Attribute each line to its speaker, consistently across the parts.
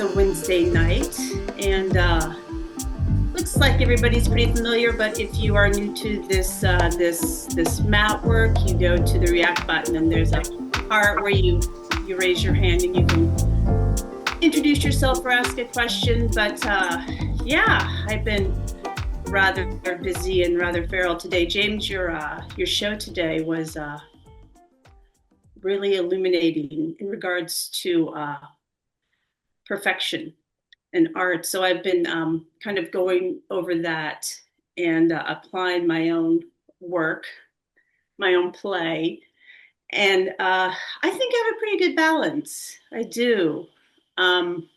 Speaker 1: a Wednesday night, and looks like everybody's pretty familiar. But if you are new to this mat work, you go to the React button, and there's a part where you raise your hand and you can introduce yourself or ask a question. But yeah, I've been rather busy and rather feral today. James, your show today was really illuminating in regards to perfection and art. So I've been kind of going over that and applying my own work, my own play. And I think I have a pretty good balance. I do. Um,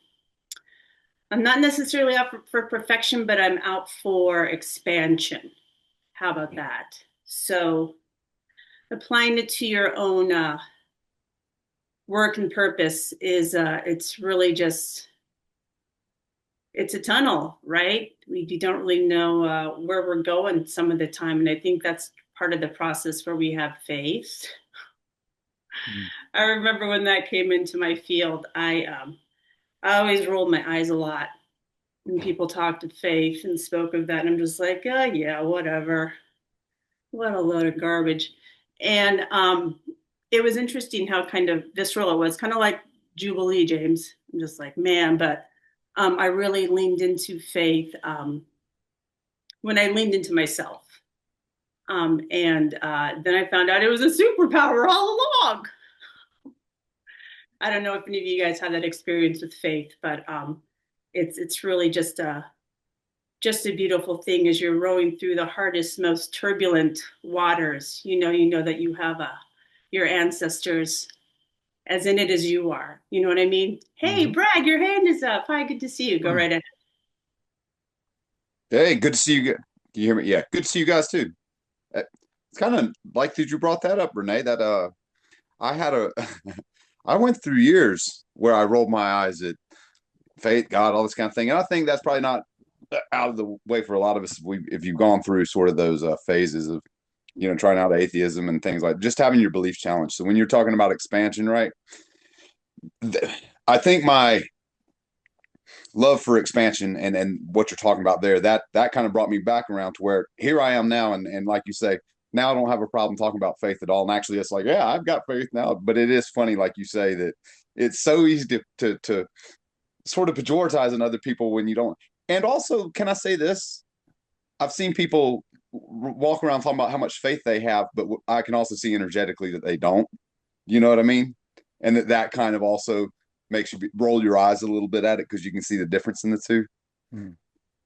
Speaker 1: I'm not necessarily out for perfection, but I'm out for expansion. How about that? So applying it to your own work and purpose is it's really just it's a tunnel, right? We don't really know where we're going some of the time, and I think that's part of the process where we have faith.
Speaker 2: Mm.
Speaker 1: I remember when that came into my field, I always rolled my eyes a lot when people talked of faith and spoke of that, and I'm just like, oh yeah, whatever, what a load of garbage. And it was interesting how kind of visceral it was, kind of like Jubilee, James. I'm just like, man, but I really leaned into faith when I leaned into myself. And then I found out it was a superpower all along. I don't know if any of you guys had that experience with faith, but it's really just a beautiful thing as you're rowing through the hardest, most turbulent waters. You know that you have your ancestors as in it as you are. You know what I mean? Hey,
Speaker 2: Mhm.
Speaker 1: Brad, your hand is up. Hi, good to see you. Go right ahead.
Speaker 2: Hey, good to see you. Can you hear me? Yeah, good to see you guys too. It's kind of like that you brought that up, Renee. That I had a, I went through years where I rolled my eyes at faith, God, all this kind of thing, and I think that's probably not out of the way for a lot of us. If you've gone through sort of those phases of, trying out atheism and things like just having your beliefs challenged. So when you're talking about expansion, right? I think my love for expansion and what you're talking about there, that kind of brought me back around to where here I am now, and like you say, now I don't have a problem talking about faith at all. And actually, it's like, yeah, I've got faith now. But it is funny, like you say, that it's so easy to sort of pejoritize in other people when you don't. And also, can I say this? I've seen people walk around talking about how much faith they have, but I can also see energetically that they don't. You know what I mean? And that kind of also makes you roll your eyes a little bit at it because you can see the difference in the two. Mm.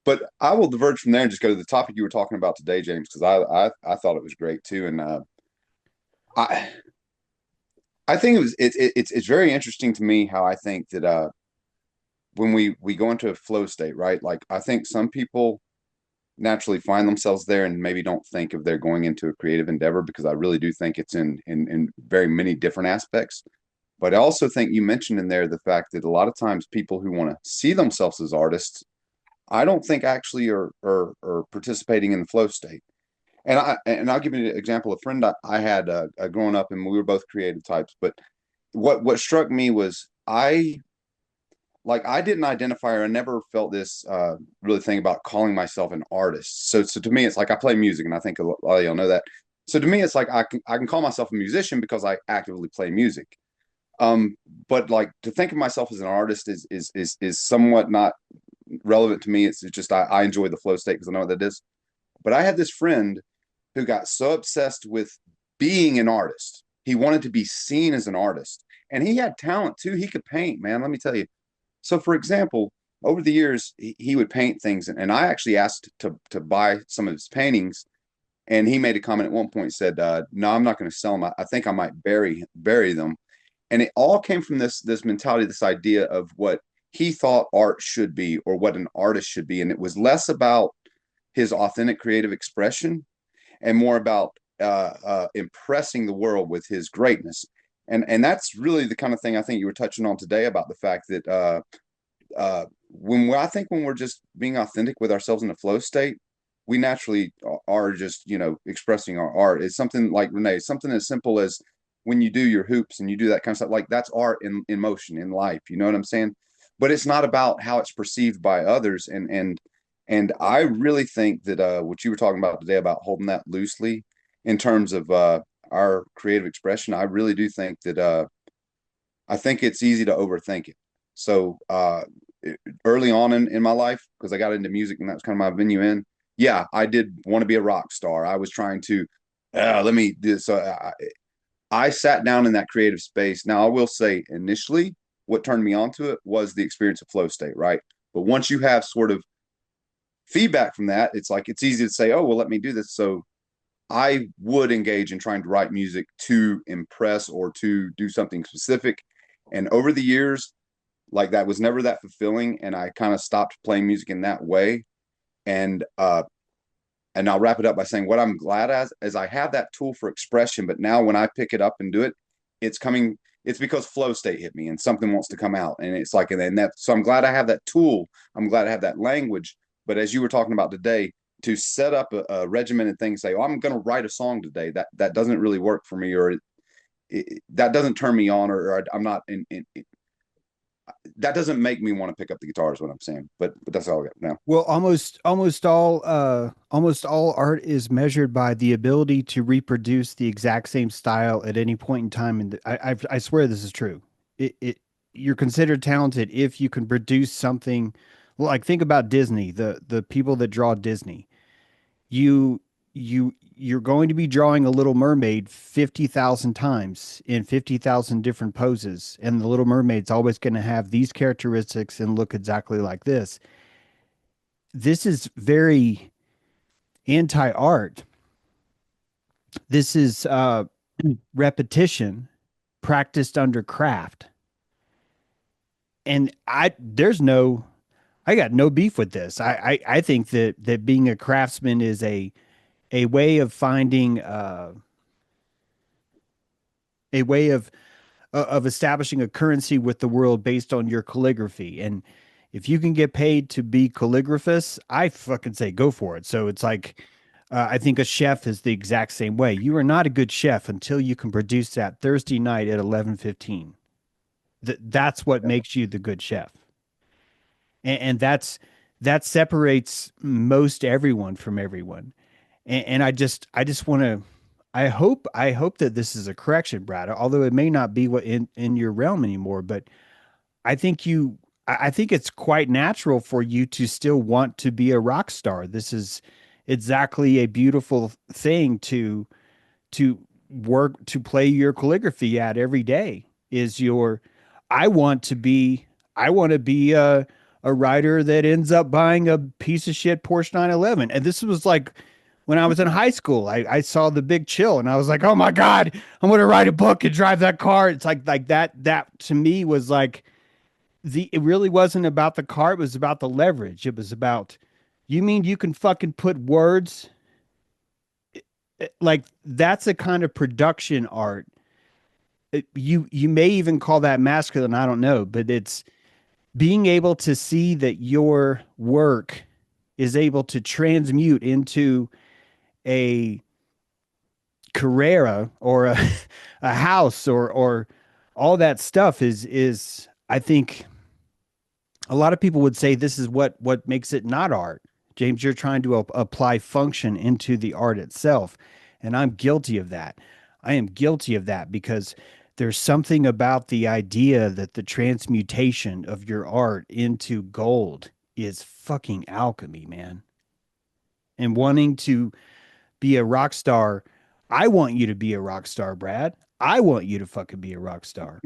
Speaker 2: But I will diverge from there and just go to the topic you were talking about today, James, because I thought it was great too, and I I think it's very interesting to me how I think that when we go into a flow state, right? Like I think some people naturally find themselves there and maybe don't think if they're going into a creative endeavor because I really do think it's in very many different aspects. But I also think you mentioned in there the fact that a lot of times people who want to see themselves as artists, I don't think actually are participating in the flow state. And I'll give you an example. A friend I had growing up, and we were both creative types. But what struck me was I didn't identify or I never felt this really thing about calling myself an artist. So to me, it's like I play music, and I think a lot of y'all know that. So to me, it's like I can call myself a musician because I actively play music. Um, but like to think of myself as an artist is somewhat not relevant to me. It's just I enjoy the flow state because I know what that is. But I had this friend who got so obsessed with being an artist. He wanted to be seen as an artist. And he had talent too. He could paint, man. Let me tell you. So for example, over the years, he would paint things. And I actually asked to buy some of his paintings. And he made a comment at one point, said, no, I'm not going to sell them. I think I might bury them. And it all came from this mentality, this idea of what he thought art should be or what an artist should be. And it was less about his authentic creative expression and more about impressing the world with his greatness. And that's really the kind of thing I think you were touching on today about the fact that I think when we're just being authentic with ourselves in a flow state, we naturally are just expressing our art. It's something like Renee, something as simple as when you do your hoops and you do that kind of stuff, like that's art in motion in life. You know what I'm saying? but it's not about how it's perceived by others. And I really think that what you were talking about today about holding that loosely in terms of our creative expression, I really do think that I think it's easy to overthink it. So early on in my life, because I got into music and that's kind of my venue in, yeah, I did want to be a rock star. I was trying to let me do so. I sat down in that creative space. Now, I will say initially, what turned me onto it was the experience of flow state, right? But once you have sort of feedback from that, it's like it's easy to say, oh, well, let me do this. So I would engage in trying to write music to impress or to do something specific. And over the years, like that was never that fulfilling. And I kind of stopped playing music in that way. And and I'll wrap it up by saying what I'm glad as I have that tool for expression, but now when I pick it up and do it, it's coming, it's because flow state hit me and something wants to come out. And it's like, and then that, so I'm glad I have that tool. I'm glad I have that language. But as you were talking about today, to set up a regimented thing, say, oh, I'm going to write a song today, that doesn't really work for me, or that doesn't turn me on, or I'm not that doesn't make me want to pick up the guitar is what I'm saying. But that's all I got now.
Speaker 3: Well, almost all art is measured by the ability to reproduce the exact same style at any point in time. And I swear this is true. It you're considered talented if you can produce something. Like think about Disney, the people that draw Disney. You you're going to be drawing a Little Mermaid 50,000 times in 50,000 different poses, and the Little Mermaid's always going to have these characteristics and look exactly like this. This is very anti-art. This is repetition practiced under craft. And I got no beef with this. I think that being a craftsman is a way of finding a way of establishing a currency with the world based on your calligraphy. And if you can get paid to be calligraphist, I fucking say go for it. So it's like, I think a chef is the exact same way. You are not a good chef until you can produce that Thursday night at 11:15. That's what makes you the good chef. And that separates most everyone from everyone. And I just want to I hope that this is a correction, Brad, although it may not be what in your realm anymore, but I think I think it's quite natural for you to still want to be a rock star. This is exactly a beautiful thing to work to play your calligraphy at every day is your I want to be I want to be a writer that ends up buying a piece of shit Porsche 911. And this was like when I was in high school, I saw The Big Chill and I was like, oh my God, I'm going to write a book and drive that car. It's like that to me was like it really wasn't about the car. It was about the leverage. It was about, you mean you can fucking put words like that's a kind of production art. You may even call that masculine. I don't know, but it's being able to see that your work is able to transmute into a Carrera or a house or all that stuff is I think a lot of people would say this is what makes it not art. James, you're trying to apply function into the art itself, and I'm guilty of that. I am guilty of that because there's something about the idea that the transmutation of your art into gold is fucking alchemy, man. And wanting to be a rock star, I want you to be a rock star, Brad. I want you to fucking be a rock star.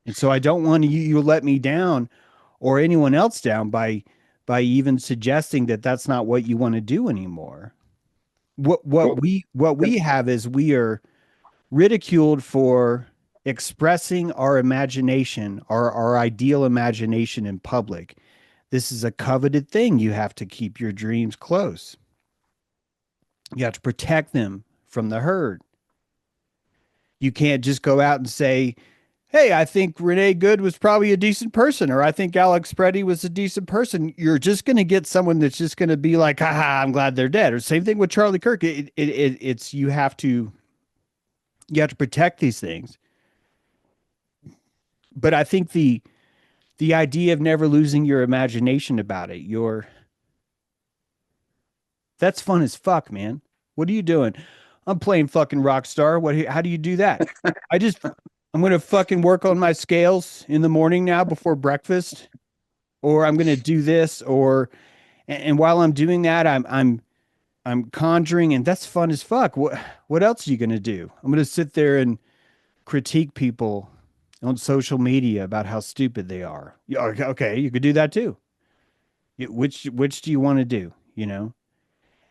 Speaker 3: And so I don't want you to let me down or anyone else down by even suggesting that that's not what you want to do anymore.
Speaker 2: Well,
Speaker 3: What we have is we are ridiculed for expressing our imagination, our ideal imagination in public. This is a coveted thing. You have to keep your dreams close. You have to protect them from the herd. You can't just go out and say, hey, I think Renee Good was probably a decent person, or I think Alex Preddy was a decent person. You're just going to get someone that's just going to be like, haha, I'm glad they're dead. Or same thing with Charlie Kirk. It's you have to protect these things. But I think the idea of never losing your imagination about it. That's fun as fuck, man. What are you doing? I'm playing fucking Rockstar. How do you do that? I'm gonna fucking work on my scales in the morning now before breakfast, or I'm gonna do this, or and while I'm doing that, I'm conjuring, and that's fun as fuck. What else are you gonna do? I'm gonna sit there and critique people on social media about how stupid they are. Yeah, okay, you could do that too. Which do you want to do? You know,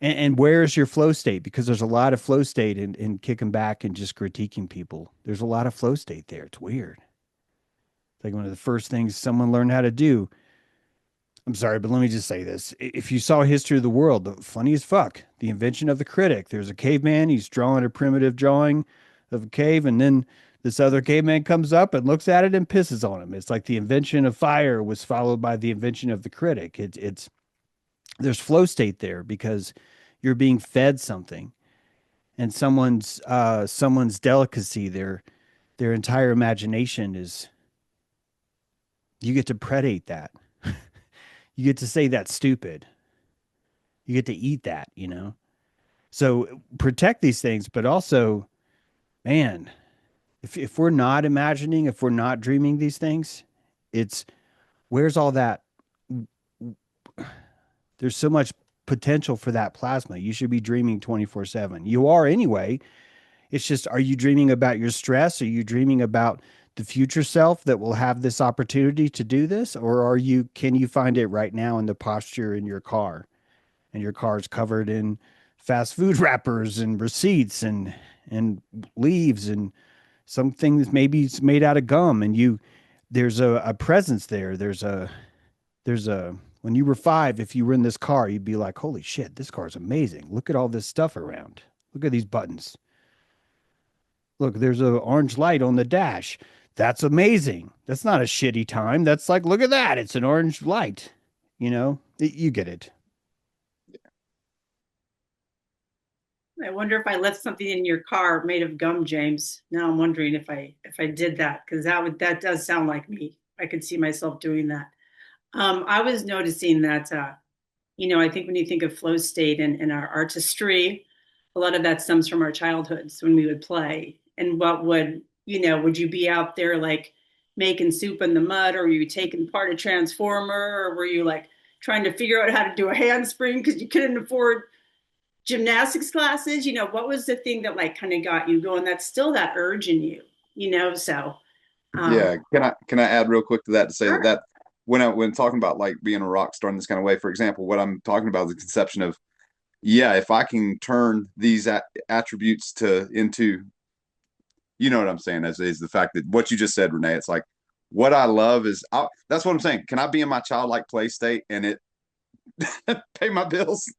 Speaker 3: and where is your flow state? Because there's a lot of flow state in kicking back and just critiquing people. There's a lot of flow state there. It's weird. It's like one of the first things someone learned how to do. I'm sorry, but let me just say this. If you saw History of the World, funny as fuck, the invention of the critic. There's a caveman, he's drawing a primitive drawing of a cave, and then this other caveman comes up and looks at it and pisses on him. It's like the invention of fire was followed by the invention of the critic. It's there's flow state there because you're being fed something, and someone's delicacy, their entire imagination is, you get to predate that. You get to say that's stupid. You get to eat that, you know? So protect these things, but also, man, if we're not imagining, if we're not dreaming these things, it's where's all that? There's so much potential for that plasma. You should be dreaming 24/7. You are anyway. It's just, are you dreaming about your stress? Are you dreaming about the future self that will have this opportunity to do this? Or can you find it right now in the posture in your car? And your car's covered in fast food wrappers and receipts and leaves and some things maybe it's made out of gum, and there's a presence there. There's a when you were 5, if you were in this car, you'd be like, holy shit, this car's amazing. Look at all this stuff around. Look at these buttons. Look, there's an orange light on the dash. That's amazing. That's not a shitty time. That's like, look at that. It's an orange light. You get it.
Speaker 1: I wonder if I left something in your car made of gum, James. Now I'm wondering if I did that, because that does sound like me. I could see myself doing that. I was noticing that I think when you think of flow state and our artistry, a lot of that stems from our childhoods when we would play. And would you be out there like making soup in the mud, or were you taking part a transformer, or were you like trying to figure out how to do a handspring because you couldn't afford gymnastics classes? What was the thing that like kind of got you going? That's still that urge in you. So
Speaker 2: Yeah, can I add real quick to that, to say that
Speaker 1: sure.
Speaker 2: that when talking about like being a rock star in this kind of way, for example, what I'm talking about is the conception of, yeah, if I can turn these attributes into, you know what I'm saying, as is the fact that what you just said, Renee, it's like what I love is, that's what I'm saying. Can I be in my childlike play state and it pay my bills?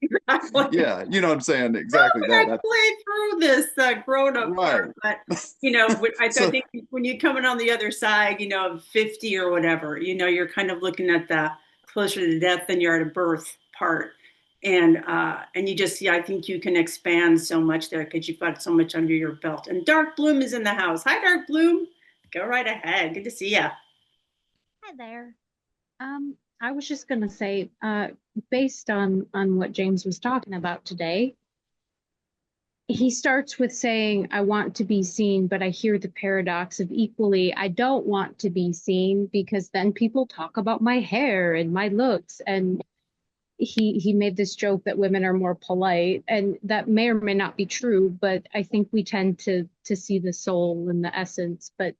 Speaker 1: Exactly.
Speaker 2: Yeah, you know what I'm saying,
Speaker 1: How
Speaker 2: exactly
Speaker 1: can I
Speaker 2: that.
Speaker 1: play through this grown-up
Speaker 2: Right.
Speaker 1: part? But I
Speaker 2: So
Speaker 1: think when you're coming on the other side, of 50 or whatever, you're kind of looking at the closer to death than you're at a birth part, and you just, yeah, I think you can expand so much there because you've got so much under your belt. And Dark Bloom is in the house. Hi, Dark Bloom. Go right ahead. Good to see you.
Speaker 4: Hi there. I was just going to say, based on what James was talking about today, he starts with saying, I want to be seen, but I hear the paradox of equally, I don't want to be seen because then people talk about my hair and my looks. And he made this joke that women are more polite, and that may or may not be true, but I think we tend to see the soul and the essence. But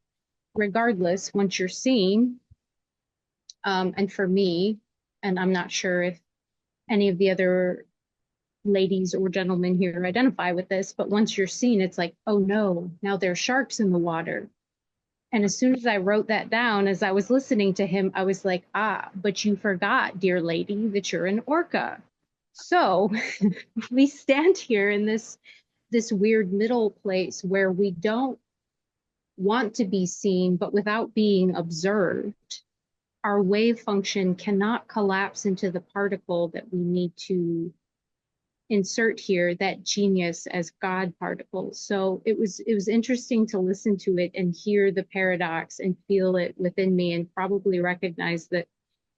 Speaker 4: regardless, once you're seen, and for me, and I'm not sure if any of the other ladies or gentlemen here identify with this, but once you're seen, it's like, oh no, now there are sharks in the water. And as soon as I wrote that down, as I was listening to him, I was like, but you forgot, dear lady, that you're an orca. So we stand here in this weird middle place where we don't want to be seen, but without being observed, our wave function cannot collapse into the particle that we need to insert here that genius as God particles. So it was interesting to listen to it and hear the paradox and feel it within me and probably recognize that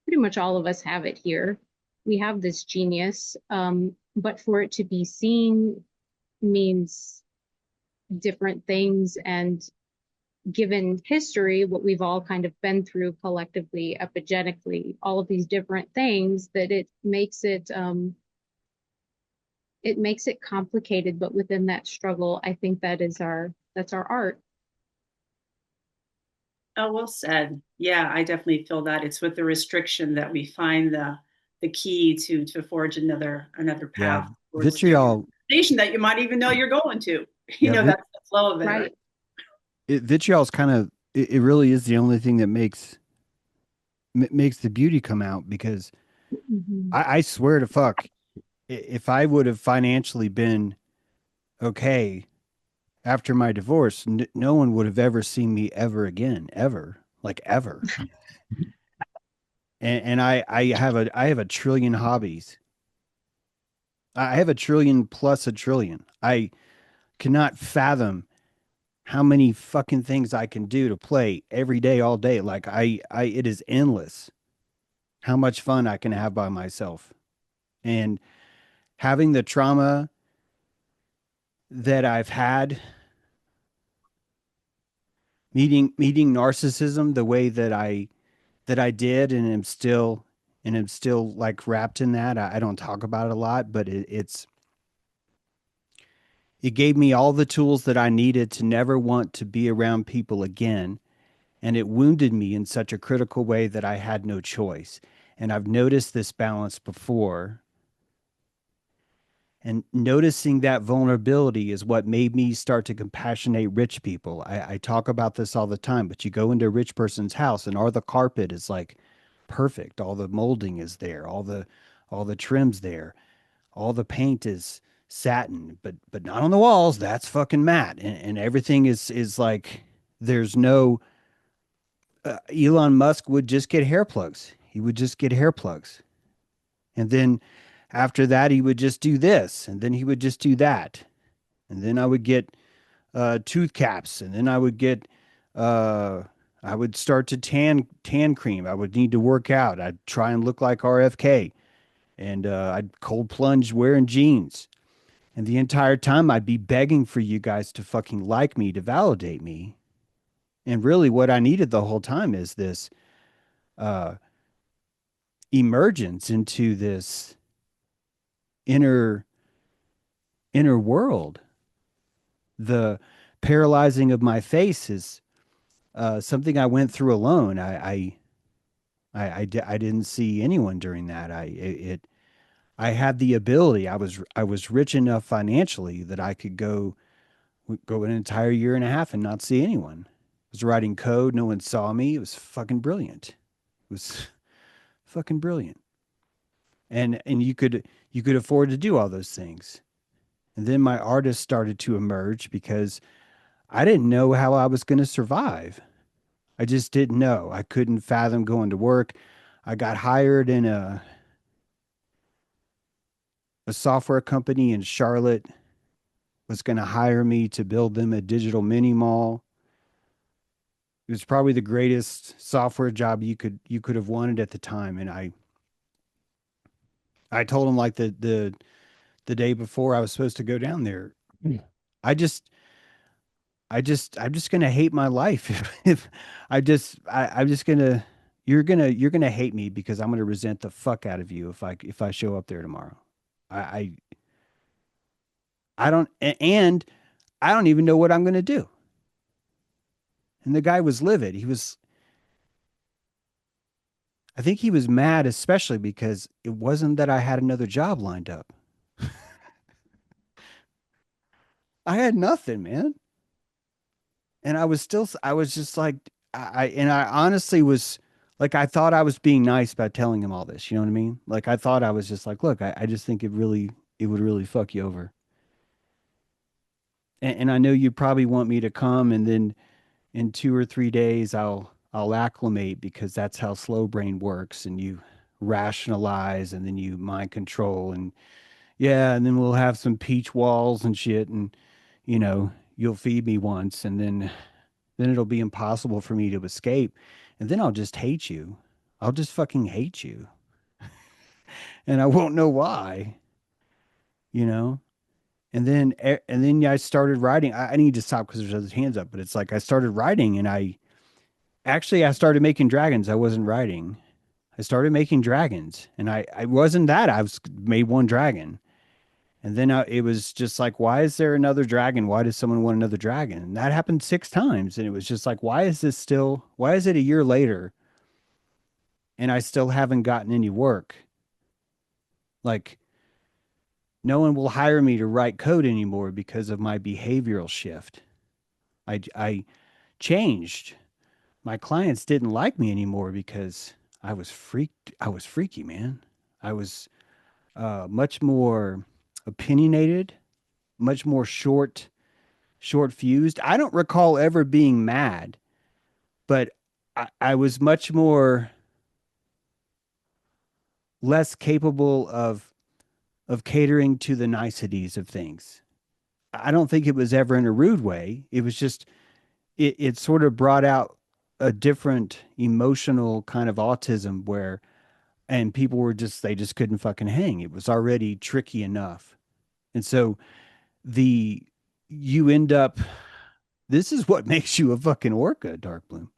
Speaker 4: pretty much all of us have it here. We have this genius, but for it to be seen means different things. And given history, what we've all kind of been through collectively, epigenetically, all of these different things, that it makes it complicated. But within that struggle, I think that's our art.
Speaker 1: Oh, well said. Yeah, I definitely feel that it's with the restriction that we find the key to forge another
Speaker 3: Yeah,
Speaker 1: path towards the
Speaker 3: vitriol.
Speaker 1: station that you might even know you're going to. You
Speaker 3: Yeah,
Speaker 1: know, that's the flow of it, right?
Speaker 4: Right.
Speaker 3: vitriol's kind of it really is the only thing that makes the beauty come out because
Speaker 4: Mhm.
Speaker 3: I swear to fuck, if I would have financially been okay after my divorce, no one would have ever seen me ever again, ever, like ever. And I have a trillion hobbies. I have a trillion plus a trillion. I cannot fathom how many fucking things I can do to play every day, all day. Like it is endless how much fun I can have by myself. And having the trauma that I've had, meeting narcissism the way that I did, and am still like wrapped in that. I don't talk about it a lot, but it gave me all the tools that I needed to never want to be around people again. And it wounded me in such a critical way that I had no choice. And I've noticed this balance before. And noticing that vulnerability is what made me start to compassionate rich people. I talk about this all the time, but you go into a rich person's house and all the carpet is like perfect. All the molding is there, all the trims there, all the paint is satin, but not on the walls. That's fucking matte. And everything is like there's no Elon Musk would just get hair plugs. He would just get hair plugs. And then after that, he would just do this. And then he would just do that. And then I would get tooth caps. And then uh, I would start to tan cream. I would need to work out. I'd try and look like RFK. And I'd cold plunge wearing jeans. And the entire time I'd be begging for you guys to fucking like me, to validate me. And really what I needed the whole time is this uh, emergence into this inner world. The paralyzing of my face is something I went through alone. I didn't see anyone during that. I had the ability. I was rich enough financially that I could go an entire year and a half and not see anyone. I was writing code. No one saw me. It was fucking brilliant. It was fucking brilliant. And you could afford to do all those things. And then my artist started to emerge because I didn't know how I was going to survive. I just didn't know. I couldn't fathom going to work. I got hired in a software company in Charlotte was going to hire me to build them a digital mini mall. It was probably the greatest software job you could have wanted at the time. And I told him like the day before I was supposed to go down there. I just I'm just gonna hate my life if I'm just gonna you're gonna hate me because I'm gonna resent the fuck out of you if I show up there tomorrow. I I don't and I don't even know what I'm gonna do. And the guy was livid. I think he was mad especially because it wasn't that I had another job lined up. I had nothing, man. And I was just like I honestly was like I thought I was being nice by telling him all this, you know what I mean? Like I thought I was just like, look, I just think it would really fuck you over. And I know you probably want me to come and then in 2 or 3 days I'll acclimate because that's how slow brain works and you rationalize and then you mind control and yeah, and then we'll have some peach walls and shit, and you'll feed me once, and then it'll be impossible for me to escape, and then I'll just hate you. I'll just fucking hate you, and I won't know why, you know. And then I started writing. I need to stop because there's other hands up, but it's like I started writing, and I started making dragons. I wasn't writing. I started making dragons, and I wasn't that. I was made one dragon. And then it was just like, why is there another dragon? Why does someone want another dragon? And that happened 6 times. And it was just like, why is it a year later and I still haven't gotten any work? Like, no one will hire me to write code anymore because of my behavioral shift. I changed. My clients didn't like me anymore because I was freaky, man. I was much more opinionated, much more short fused. I don't recall ever being mad, but I was much more less capable of catering to the niceties of things. I don't think it was ever in a rude way. It was just it sort of brought out a different emotional kind of autism where and people were just they just couldn't fucking hang. It was already tricky enough. And so the you end up this is what makes you a fucking orca, Darkbloom.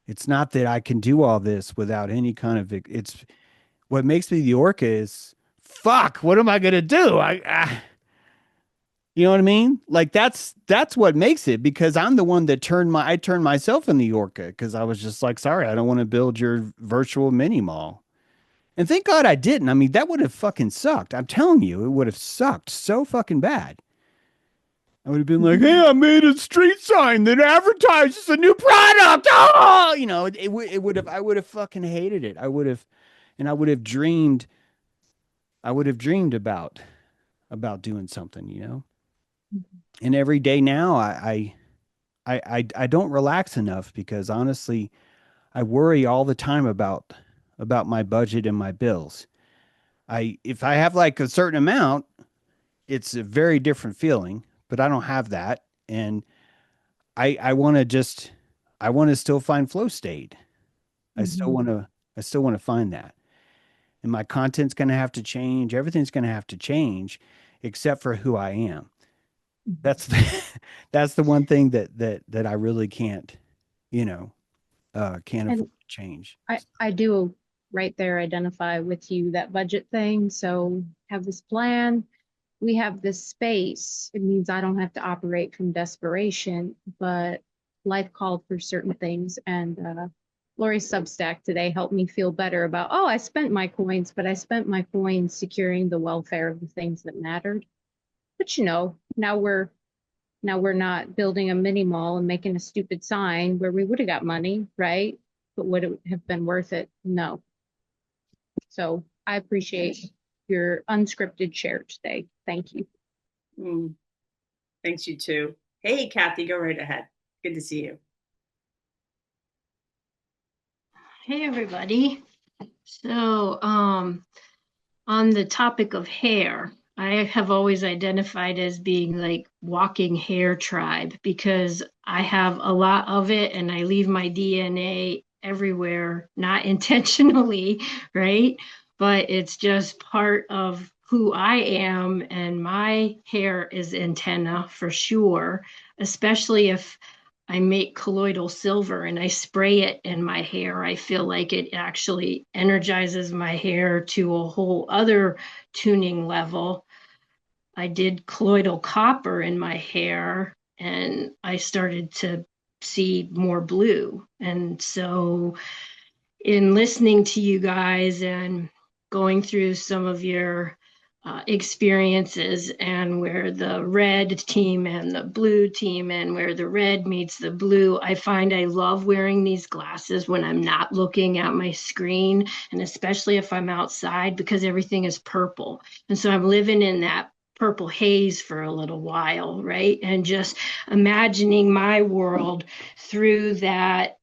Speaker 3: It's not that I can do all this without any kind of it's what makes me the orca is fuck, what am I going to do? You know what I mean? Like that's what makes it because I'm the one that I turned myself in the orca because I was just like, sorry, I don't want to build your virtual mini mall. And thank God I didn't. I mean, that would have fucking sucked. I'm telling you, it would have sucked so fucking bad. I would have been like, "Hey, I made a street sign that advertises a new product." Oh, it would have. I would have fucking hated it. And I would have dreamed. I would have dreamed about doing something, And every day now, I don't relax enough because honestly, I worry all the time about my budget and my bills. If I have like a certain amount, it's a very different feeling, but I don't have that, and I want to just I want to still find flow state. I still
Speaker 4: Mhm.
Speaker 3: want to I still want to find that. And my content's going to have to change. Everything's going to have to change except for who I am.
Speaker 4: Mhm.
Speaker 3: That's the, that's the one thing that I really you know, can't
Speaker 4: And
Speaker 3: afford to change.
Speaker 4: I do right there identify with you that budget thing. So have this plan. We have this space. It means I don't have to operate from desperation, but life called for certain things. And Lori's Substack today helped me feel better about, oh, I spent my coins, but I spent my coins securing the welfare of the things that mattered. But now we're not building a mini mall and making a stupid sign where we would have got money, right? But would it have been worth it? No. So I appreciate your unscripted share today. Thank you.
Speaker 1: Mm, thanks, you too. Hey, Kathy, go right ahead. Good to see you.
Speaker 5: Hey everybody. So, on the topic of hair, I have always identified as being like walking hair tribe because I have a lot of it and I leave my DNA everywhere, not intentionally, right? But it's just part of who I am, and my hair is antenna for sure, especially if I make colloidal silver and I spray it in my hair. I feel like it actually energizes my hair to a whole other tuning level. I did colloidal copper in my hair and I started to see more blue. And so, in listening to you guys and going through some of your experiences and where the red team and the blue team and where the red meets the blue, I find I love wearing these glasses when I'm not looking at my screen, and especially if I'm outside because everything is purple. And so I'm living in that purple haze for a little while, right? And just imagining my world through that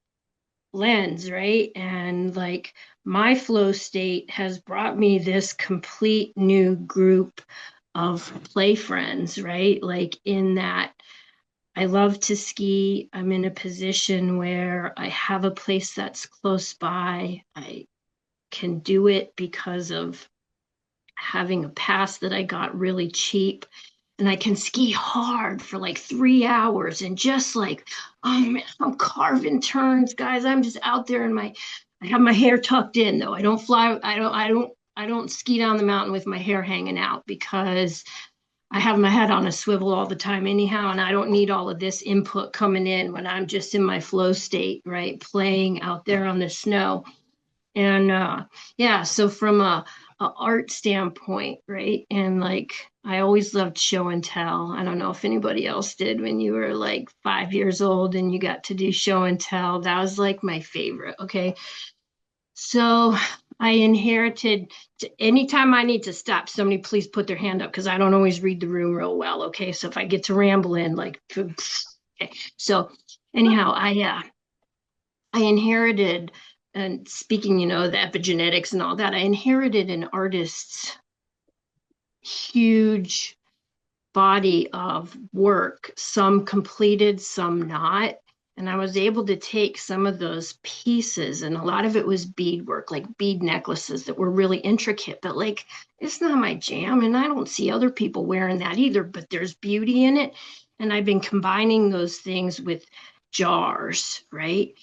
Speaker 5: lens, right? And like my flow state has brought me this complete new group of play friends, right? Like in that I love to ski. I'm in a position where I have a place that's close by. I can do it because of having a pass that I got really cheap. And I can ski hard for like 3 hours and just like, oh man, I'm carving turns, guys. I'm just out there in I have my hair tucked in though. I don't fly, I don't ski down the mountain with my hair hanging out because I have my head on a swivel all the time anyhow, and I don't need all of this input coming in when I'm just in my flow state, right? Playing out there on the snow. And yeah, so from a art standpoint, right? And like I always loved show and tell. I don't know if anybody else did when you were like 5 years old and you got to do show and tell. That was like my favorite. Okay. So I inherited anytime I need to stop, somebody please put their hand up because I don't always read the room real well. Okay. So if I get to ramble in, like okay. So anyhow, I inherited, and speaking, the epigenetics and all that, I inherited an artist's huge body of work, some completed, some not. And I was able to take some of those pieces, and a lot of it was beadwork, like bead necklaces that were really intricate, but like it's not my jam. And I don't see other people wearing that either, but there's beauty in it. And I've been combining those things with jars, right?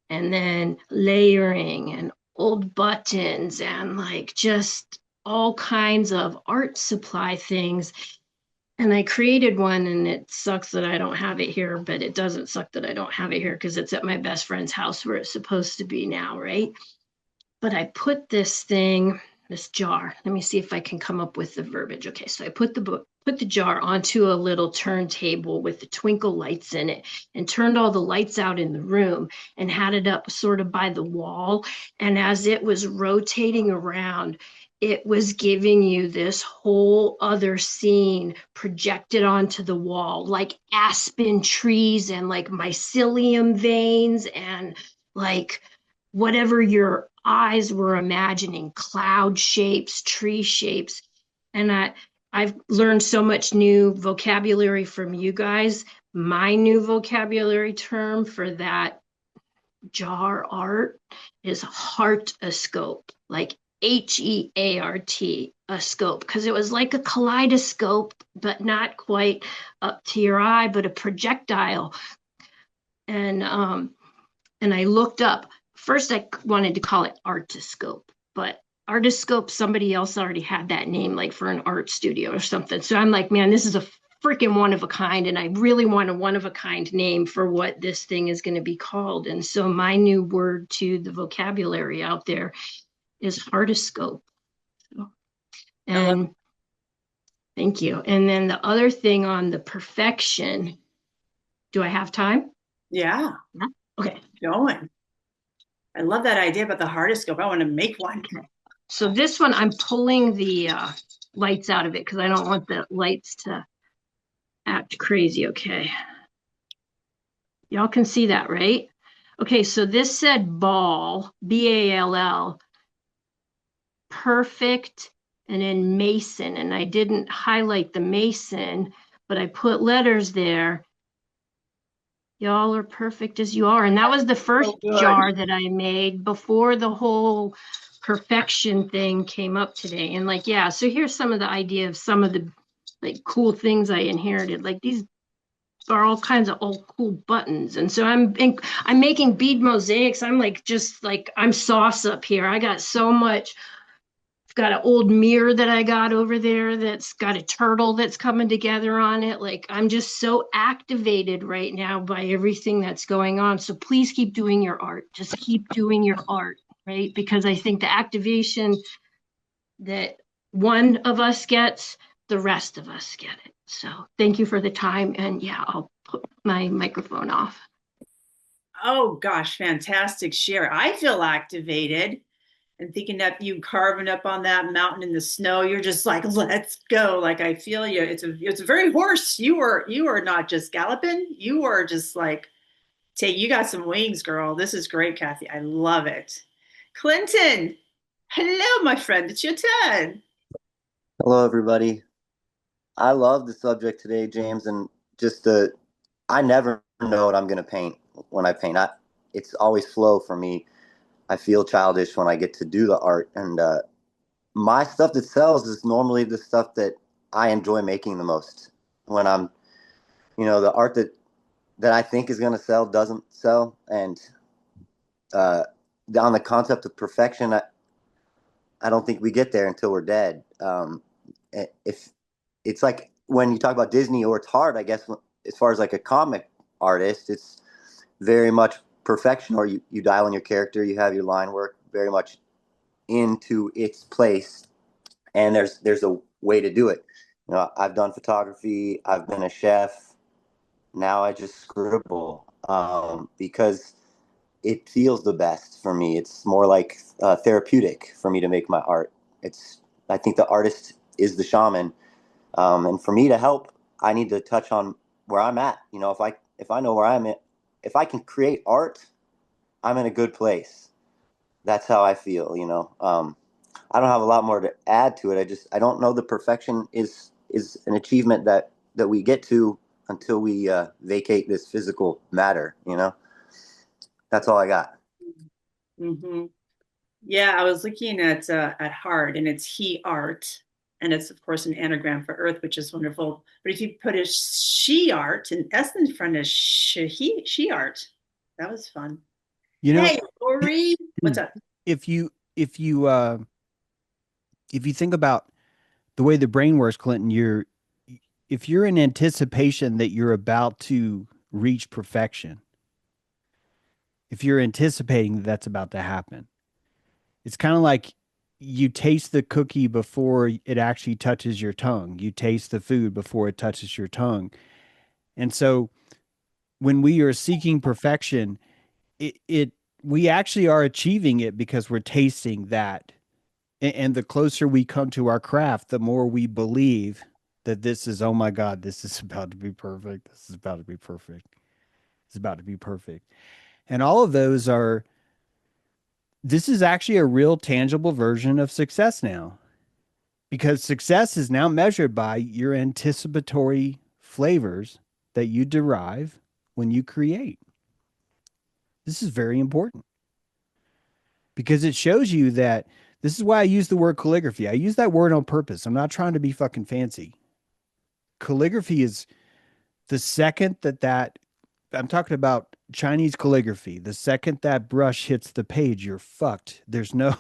Speaker 5: And then layering and old buttons and like just all kinds of art supply things. And I created one, and it sucks that I don't have it here, but it doesn't suck that I don't have it here because it's at my best friend's house where it's supposed to be now, right? But I put this jar. Let me see if I can come up with the verbiage. Okay, so I put the jar onto a little turntable with the twinkle lights in it and turned all the lights out in the room and had it up sort of by the wall. And as it was rotating around, it was giving you this whole other scene projected onto the wall, like aspen trees and like mycelium veins and like whatever your eyes were imagining, cloud shapes, tree shapes. And I've learned so much new vocabulary from you guys. My new vocabulary term for that jar art is heartoscope, like HEART, a scope, because it was like a kaleidoscope, but not quite up to your eye, but a projectile. And I looked up. First, I wanted to call it artoscope, but artoscope, somebody else already had that name, like for an art studio or something. So I'm like, man, this is a freaking one of a kind, and I really want a one of a kind name for what this thing is going to be called. And so my new word to the vocabulary out there is heartoscope. And thank you. And then the other thing on the perfection, do I have time?
Speaker 1: Yeah.
Speaker 5: Okay.
Speaker 1: Going. I love that idea about the heartoscope. I want to make one.
Speaker 5: Okay. So this one, I'm pulling the lights out of it because I don't want the lights to act crazy. Okay. Y'all can see that, right? Okay, so this said ball, BALL, perfect, and then mason. And I didn't highlight the mason, but I put letters there. Y'all are perfect as you are. And that was the first jar that I made before the whole perfection thing came up today. And like, yeah, so here's some of the idea of some of the like cool things I inherited. Like these are all kinds of old cool buttons. And so I'm making bead mosaics. I'm like, just like, I'm sauce up here. I got so much. I've got an old mirror that I got over there that's got a turtle that's coming together on it. Like I'm just so activated right now by everything that's going on. So please keep doing your art. Just keep doing your art, right? Because I think the activation that one of us gets, the rest of us get it. So thank you for the time. And yeah, I'll put my microphone off.
Speaker 1: Oh gosh, fantastic share. I feel activated and thinking that you carving up on that mountain in the snow, you're just like, let's go. Like I feel you. It's a very horse. You are not just galloping. You are just like Tay, you got some wings, girl. This is great, Kathy. I love it. Clinton, hello, my friend. It's your turn.
Speaker 6: Hello, everybody. I love the subject today, James, and just I never know what I'm going to paint when I paint. It's always flow for me. I feel childish when I get to do the art, and my stuff that sells is normally the stuff that I enjoy making the most. When the art that I think is going to sell doesn't sell, and uh, on the concept of perfection, I don't think we get there until we're dead. If it's like when you talk about Disney, or it's hard, I guess, as far as like a comic artist, it's very much perfection, or you dial in your character, you have your line work very much into its place, and there's a way to do it. I've done photography, I've been a chef, now I just scribble, because it feels the best for me. It's more like therapeutic for me to make my art. I think the artist is the shaman, and for me to help, I need to touch on where I'm at. If I know where I'm at, if I can create art, I'm in a good place. That's how I feel. I don't have a lot more to add to it. I don't know the perfection is an achievement that we get to until we vacate this physical matter. That's all I got.
Speaker 1: Hmm. Yeah, I was looking at heart, and it's he art, and it's of course an anagram for earth, which is wonderful. But if you put a she art, an S in front of she art, that was fun.
Speaker 3: You know,
Speaker 1: Hey, Lori, what's up?
Speaker 3: if you if you uh if you think about the way the brain works, Clinton, if you're in anticipation that you're about to reach perfection, if you're anticipating that that's about to happen, it's kind of like you taste the cookie before it actually touches your tongue. You taste the food before it touches your tongue. And so when we are seeking perfection, it we actually are achieving it because we're tasting that. And the closer we come to our craft, the more we believe that this is, oh my God, this is about to be perfect. This is about to be perfect. It's about to be perfect. And all of those are, this is actually a real tangible version of success now, because success is now measured by your anticipatory flavors that you derive when you create. This is very important because it shows you that this is why I use the word calligraphy. I use that word on purpose. I'm not trying to be fucking fancy. Calligraphy is the second that I'm talking about Chinese calligraphy. The second that brush hits the page, you're fucked. There's no,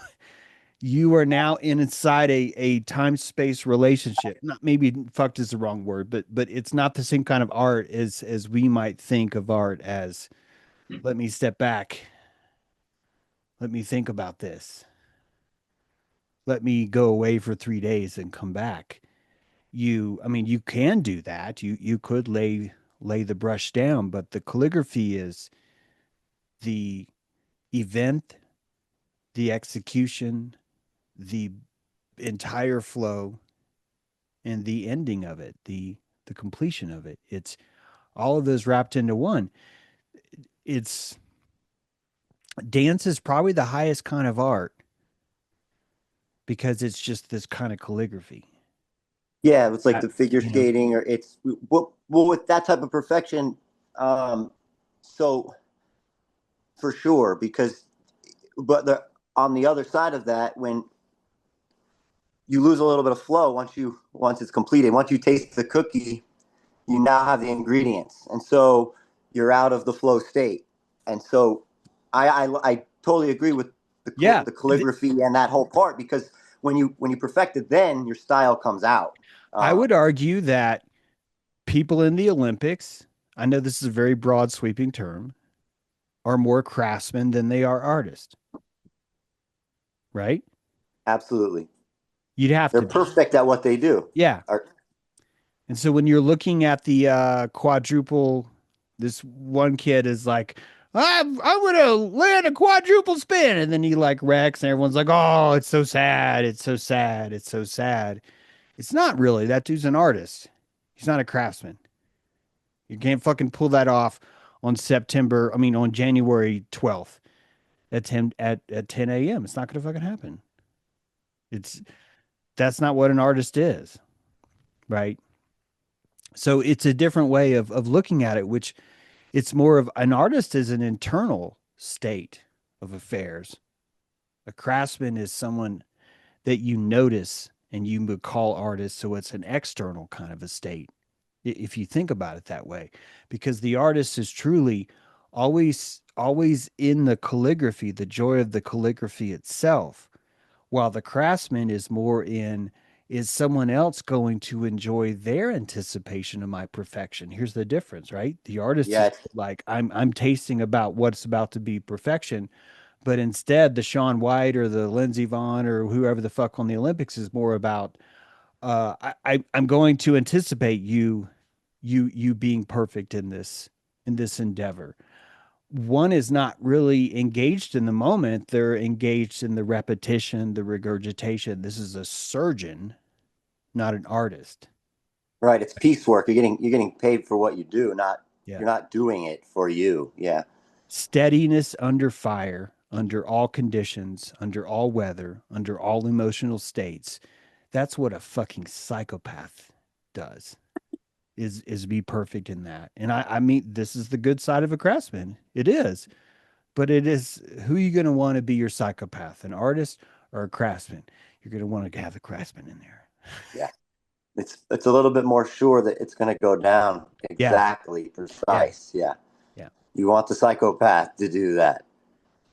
Speaker 3: you are now inside a time space relationship. Not maybe fucked is the wrong word, but it's not the same kind of art as we might think of art as. Let me step back. Let me think about this. Let me go away for 3 days and come back. I mean, you can do that. You could lay the brush down, but the calligraphy is the event, the execution, the entire flow, and the ending of it, the completion of it. It's all of those wrapped into one. It's dance is probably the highest kind of art because it's just this kind of calligraphy.
Speaker 6: Yeah, it's like
Speaker 3: I,
Speaker 6: the figure
Speaker 3: you know,
Speaker 6: skating, or it's well with that type of perfection. Um, so for sure, because but on the other side of that, when you lose a little bit of flow once it's completed, once you taste the cookie, you now have the ingredients, and so you're out of the flow state. And so I totally agree with
Speaker 3: yeah,
Speaker 6: the calligraphy and that whole part, because when you perfect it, then your style comes out.
Speaker 3: I
Speaker 6: Um,
Speaker 3: would argue that people in the Olympics, I know this is a very broad sweeping term, are more craftsmen than they are artists, right?
Speaker 6: Absolutely.
Speaker 3: You'd have
Speaker 6: They're
Speaker 3: to be.
Speaker 6: perfect at what they do.
Speaker 3: Yeah.
Speaker 6: Or,
Speaker 3: And so when you're looking at the quadruple, this one kid is like, I'm gonna land a quadruple spin, and then he like wrecks, and everyone's like, oh, it's so sad, it's so sad, it's so sad. It's not really. That dude's an artist. He's not a craftsman. You can't fucking pull that off on January 12th at 10 a.m. It's not going to fucking happen. That's not what an artist is, right? So it's a different way of looking at it, which it's more of an artist is an internal state of affairs. A craftsman is someone that you notice and you would call artist. So it's an external kind of a state, if you think about it that way, because the artist is truly always in the calligraphy, the joy of the calligraphy itself, while the craftsman is more in, is someone else going to enjoy their anticipation of my perfection? Here's the difference, right? The artist
Speaker 6: Yeah,
Speaker 3: is like, I'm tasting about what's about to be perfection, but instead the Shaun White or the Lindsey Vonn or whoever the fuck on the Olympics is more about, I'm going to anticipate you being perfect in this endeavor. One is not really engaged in the moment. They're engaged in the repetition, the regurgitation. This is a surgeon, not an artist.
Speaker 6: right. It's piecework. You're getting paid for what you do, not
Speaker 3: Yeah.
Speaker 6: you're not doing it for you. Yeah.
Speaker 3: Steadiness under fire, under all conditions, under all weather, under all emotional states. That's what a fucking psychopath does. Is be perfect in that. And I mean, this is the good side of a craftsman. It is. But it is, who are you going to want to be your psychopath, an artist or a craftsman? You're going to want to have the craftsman in there.
Speaker 6: Yeah. It's a little bit more sure that it's going to go down
Speaker 3: Yeah.
Speaker 6: exactly
Speaker 3: Yeah.
Speaker 6: precise. Yeah.
Speaker 3: Yeah.
Speaker 6: You want the psychopath to do that.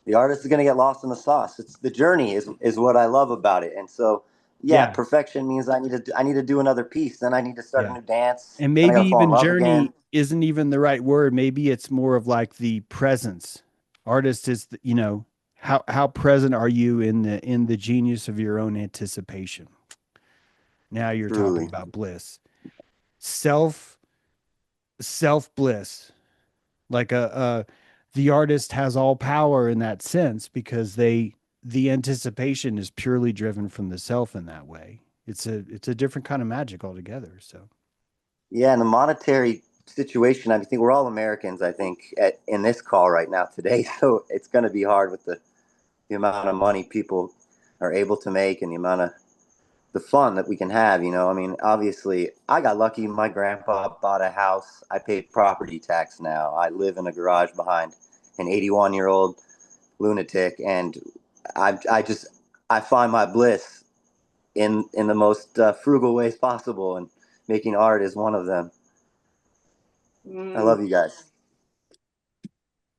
Speaker 6: The artist is going to get lost in the sauce. It's the journey is what I love about it. And so, yeah,
Speaker 3: Yeah.
Speaker 6: perfection means I need to do another piece. Then I need to start a
Speaker 3: Yeah.
Speaker 6: new dance.
Speaker 3: And
Speaker 6: Then I got
Speaker 3: maybe
Speaker 6: to fall in
Speaker 3: even
Speaker 6: love again.
Speaker 3: journey isn't even the right word. Maybe it's more of like the presence. Artist is, how present are you in the genius of your own anticipation? Now you're talking
Speaker 6: Truly.
Speaker 3: about bliss. Self self bliss. Like the artist has all power in that sense because the anticipation is purely driven from the self in that way. It's a different kind of magic altogether. So
Speaker 6: Yeah, and the monetary situation, I think we're all Americans, I think, in this call right now today. So it's going to be hard with the amount of money people are able to make and the amount of the fun that we can have. I mean, obviously, I got lucky. My grandpa bought a house. I pay property tax now. I live in a garage behind an 81-year-old lunatic, and I I find my bliss in the most frugal ways possible, and making art is one of them. I
Speaker 1: Mm,
Speaker 6: love you guys.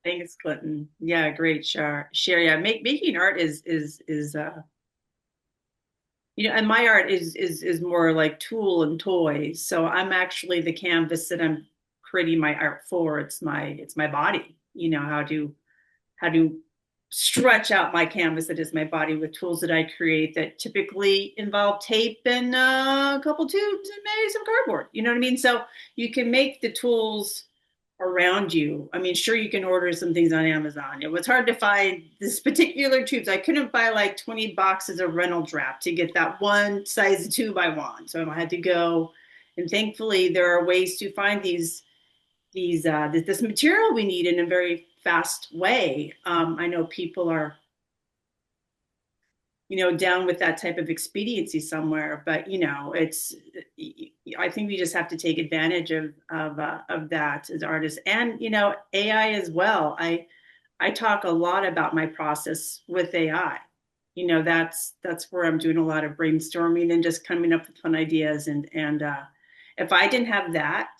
Speaker 1: thanks, Clinton. Yeah, great share. Yeah, making art is and my art is more like tool and toys. So I'm actually the canvas that I'm creating my art for. It's my body. How to stretch out my canvas that is my body with tools that I create that typically involve tape and a couple tubes and maybe some cardboard. You know what I mean? So you can make the tools around you. I mean, sure, you can order some things on Amazon. It was hard to find this particular tubes. I couldn't buy like 20 boxes of Reynolds wrap to get that one size tube I want. So I had to go, and thankfully there are ways to find this material we need in a very fast way. I know people are down with that type of expediency somewhere, but I think we just have to take advantage of that as artists, and AI as well. I talk a lot about my process with AI. That's where I'm doing a lot of brainstorming and just coming up with fun ideas, and if I didn't have that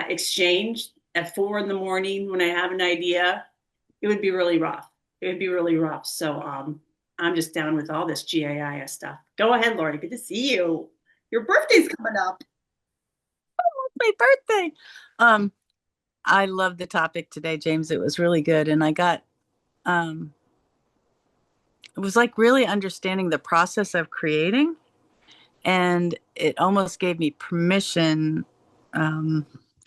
Speaker 1: exchange at 4 in the morning when I have an idea, it would be really rough. It would be really rough. So I'm just down with all this GAIS stuff. Go ahead, Lori. Good to see you. Your birthday's coming up.
Speaker 7: My birthday. Um, I love the topic today, James. It was really good. And I got, it was like really understanding the process of creating. And it almost gave me permission.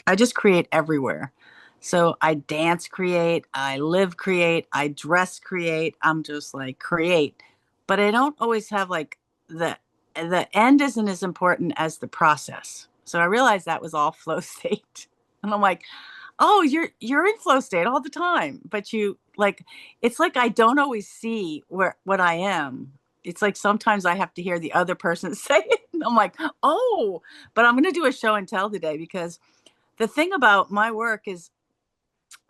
Speaker 7: I just create everywhere. So I dance, create, I live, create, I dress, create. I'm just like create, but I don't always have like the end isn't as important as the process. So I realized that was all flow state, and I'm like, oh, you're in flow state all the time, but you like, it's like I don't always see what I am. It's like sometimes I have to hear the other person say it. And I'm like, oh, but I'm going to do a show and tell today because the thing about my work is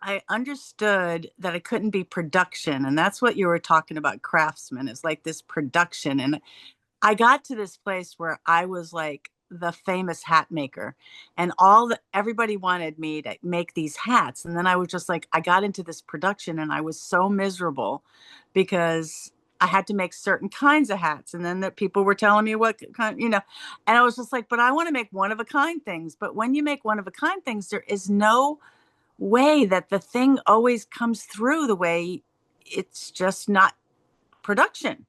Speaker 7: I understood that it couldn't be production. And that's what you were talking about, craftsman, is like this production. And I got to this place where I was like the famous hat maker, and everybody wanted me to make these hats. And then I was just like, I got into this production and I was so miserable because I had to make certain kinds of hats. And then that people were telling me what kind, and I was just like, but I want to make one of a kind things. But when you make one of a kind things, there is no way that the thing always comes through the way it's just not production.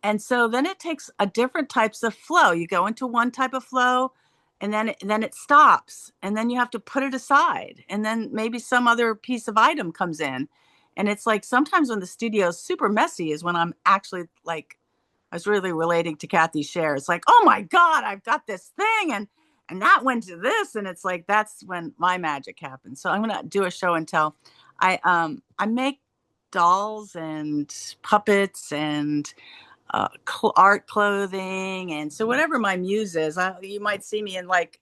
Speaker 7: And so then it takes a different types of flow. You go into one type of flow and then it stops, and then you have to put it aside, and then maybe some other piece of item comes in. And it's like sometimes when the studio is super messy is when I'm actually like, I was really relating to Kathy's share. It's like, oh my God, I've got this thing, and that went to this. And it's like that's when my magic happens. So I'm gonna do a show and tell. I make dolls and puppets and art clothing, and so whatever my muse is, you might see me in like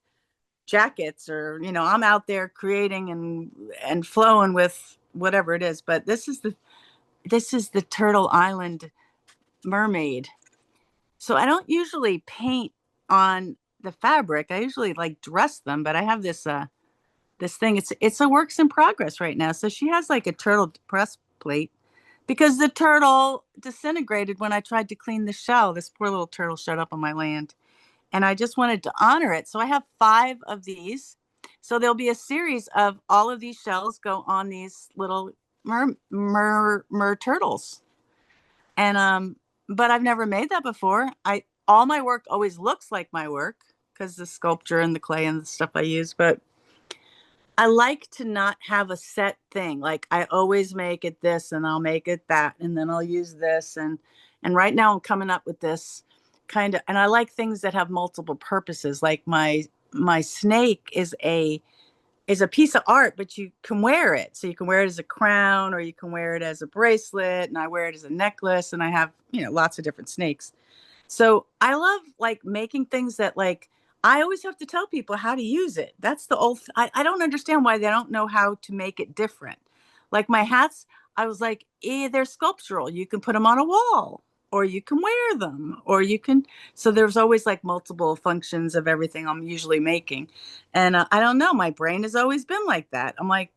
Speaker 7: jackets, or I'm out there creating and flowing with whatever it is. But this is the Turtle Island mermaid. So I don't usually paint on the fabric. I usually like dress them, but I have this thing. It's a works in progress right now. So she has like a turtle breastplate because the turtle disintegrated when I tried to clean the shell. This poor little turtle showed up on my land, and I just wanted to honor it. So I have 5 of these. So there'll be a series of all of these shells go on these little mer turtles. And but I've never made that before. I All my work always looks like my work because the sculpture and the clay and the stuff I use, but I like to not have a set thing. Like I always make it this and I'll make it that and then I'll use this, and right now I'm coming up with this kind of, and I like things that have multiple purposes. Like my snake is a piece of art, but you can wear it. So you can wear it as a crown, or you can wear it as a bracelet, and I wear it as a necklace, and I have, lots of different snakes. So I love like making things that like I always have to tell people how to use it. That's the old I don't understand why they don't know how to make it different. Like my hats, I was like, they're sculptural. You can put them on a wall, or you can wear them, or you can. So there's always like multiple functions of everything I'm usually making. And I don't know, my brain has always been like that. I'm like,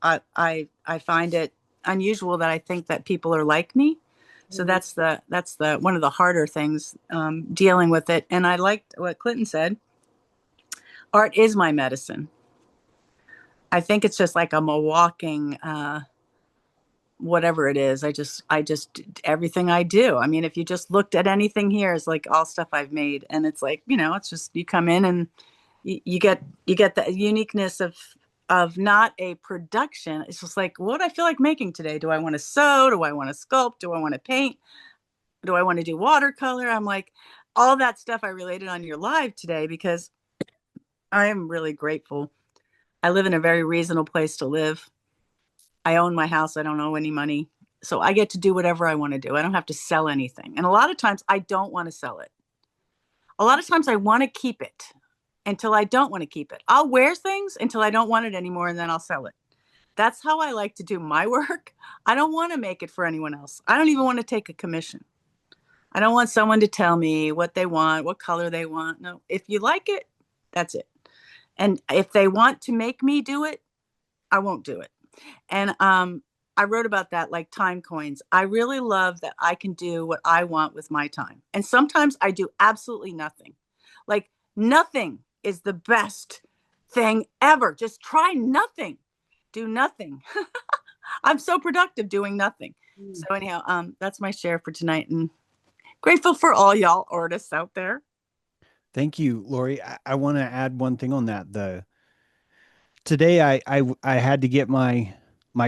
Speaker 7: I find it unusual that I think that people are like me. So that's the one of the harder things, dealing with it. And I liked what Clinton said. Art is my medicine. I think it's just like I'm a walking, whatever it is. I just everything I do. I mean, if you just looked at anything here, is like all stuff I've made, and it's like, it's just you come in and you get the uniqueness of not a production. It's just like, what do I feel like making today? Do I want to sew? Do I want to sculpt? Do I want to paint? Do I want to do watercolor? I'm like, all that stuff I related on your live today because I am really grateful. I live in a very reasonable place to live. I own my house. I don't owe any money. So I get to do whatever I want to do. I don't have to sell anything. And a lot of times I don't want to sell it. A lot of times I want to keep it until I don't want to keep it. I'll wear things until I don't want it anymore, and then I'll sell it. That's how I like to do my work. I don't want to make it for anyone else. I don't even want to take a commission. I don't want someone to tell me what they want, what color they want. No, if you like it, that's it. And if they want to make me do it, I won't do it. And I wrote about that, like time coins. I really love that I can do what I want with my time. And sometimes I do absolutely nothing. Like nothing is the best thing ever. Just try nothing. Do nothing. I'm so productive doing nothing. So anyhow, that's my share for tonight, and grateful for all y'all artists out there.
Speaker 3: Thank you, Lori. I want to add one thing on that. Today I had to get my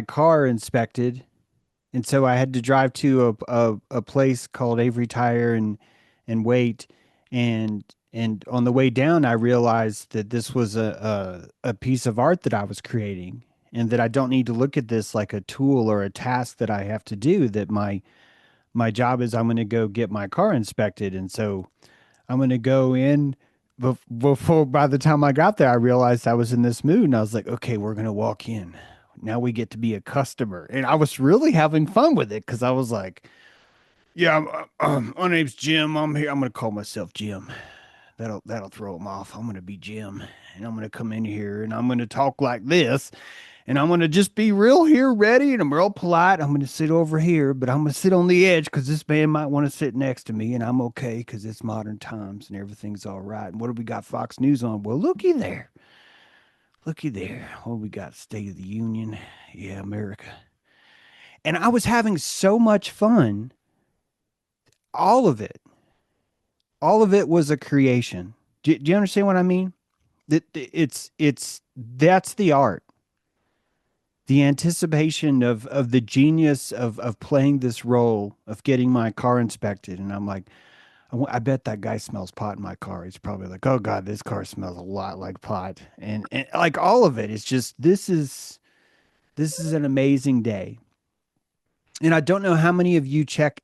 Speaker 3: car inspected, and so I had to drive to a place called Avery Tire and wait, and And on the way down, I realized that this was a piece of art that I was creating, and that I don't need to look at this like a tool or a task that I have to do. That my job is I'm going to go get my car inspected, and so I'm going to go in. Before by the time I got there, I realized I was in this mood, and I was like, okay, we're going to walk in. Now we get to be a customer, and I was really having fun with it because I was like, yeah, my name's Jim. I'm here. I'm going to call myself Jim. That'll throw him off. I'm going to be Jim, and I'm going to come in here, and I'm going to talk like this, and I'm going to just be real here, ready, and I'm real polite. I'm going to sit over here, but I'm going to sit on the edge because this man might want to sit next to me, and I'm okay because it's modern times and everything's all right. And what do we got Fox News on? Well, looky there. Looky there. What we got? State of the Union. Yeah, America. And I was having so much fun. All of it. All of it was a creation. Do you understand what I mean? That's the art. The anticipation of the genius of playing this role of getting my car inspected. And I'm like, I bet that guy smells pot in my car. He's probably like, oh God, this car smells a lot like pot. And like all of it, it's just, this is an amazing day. And I don't know how many of you check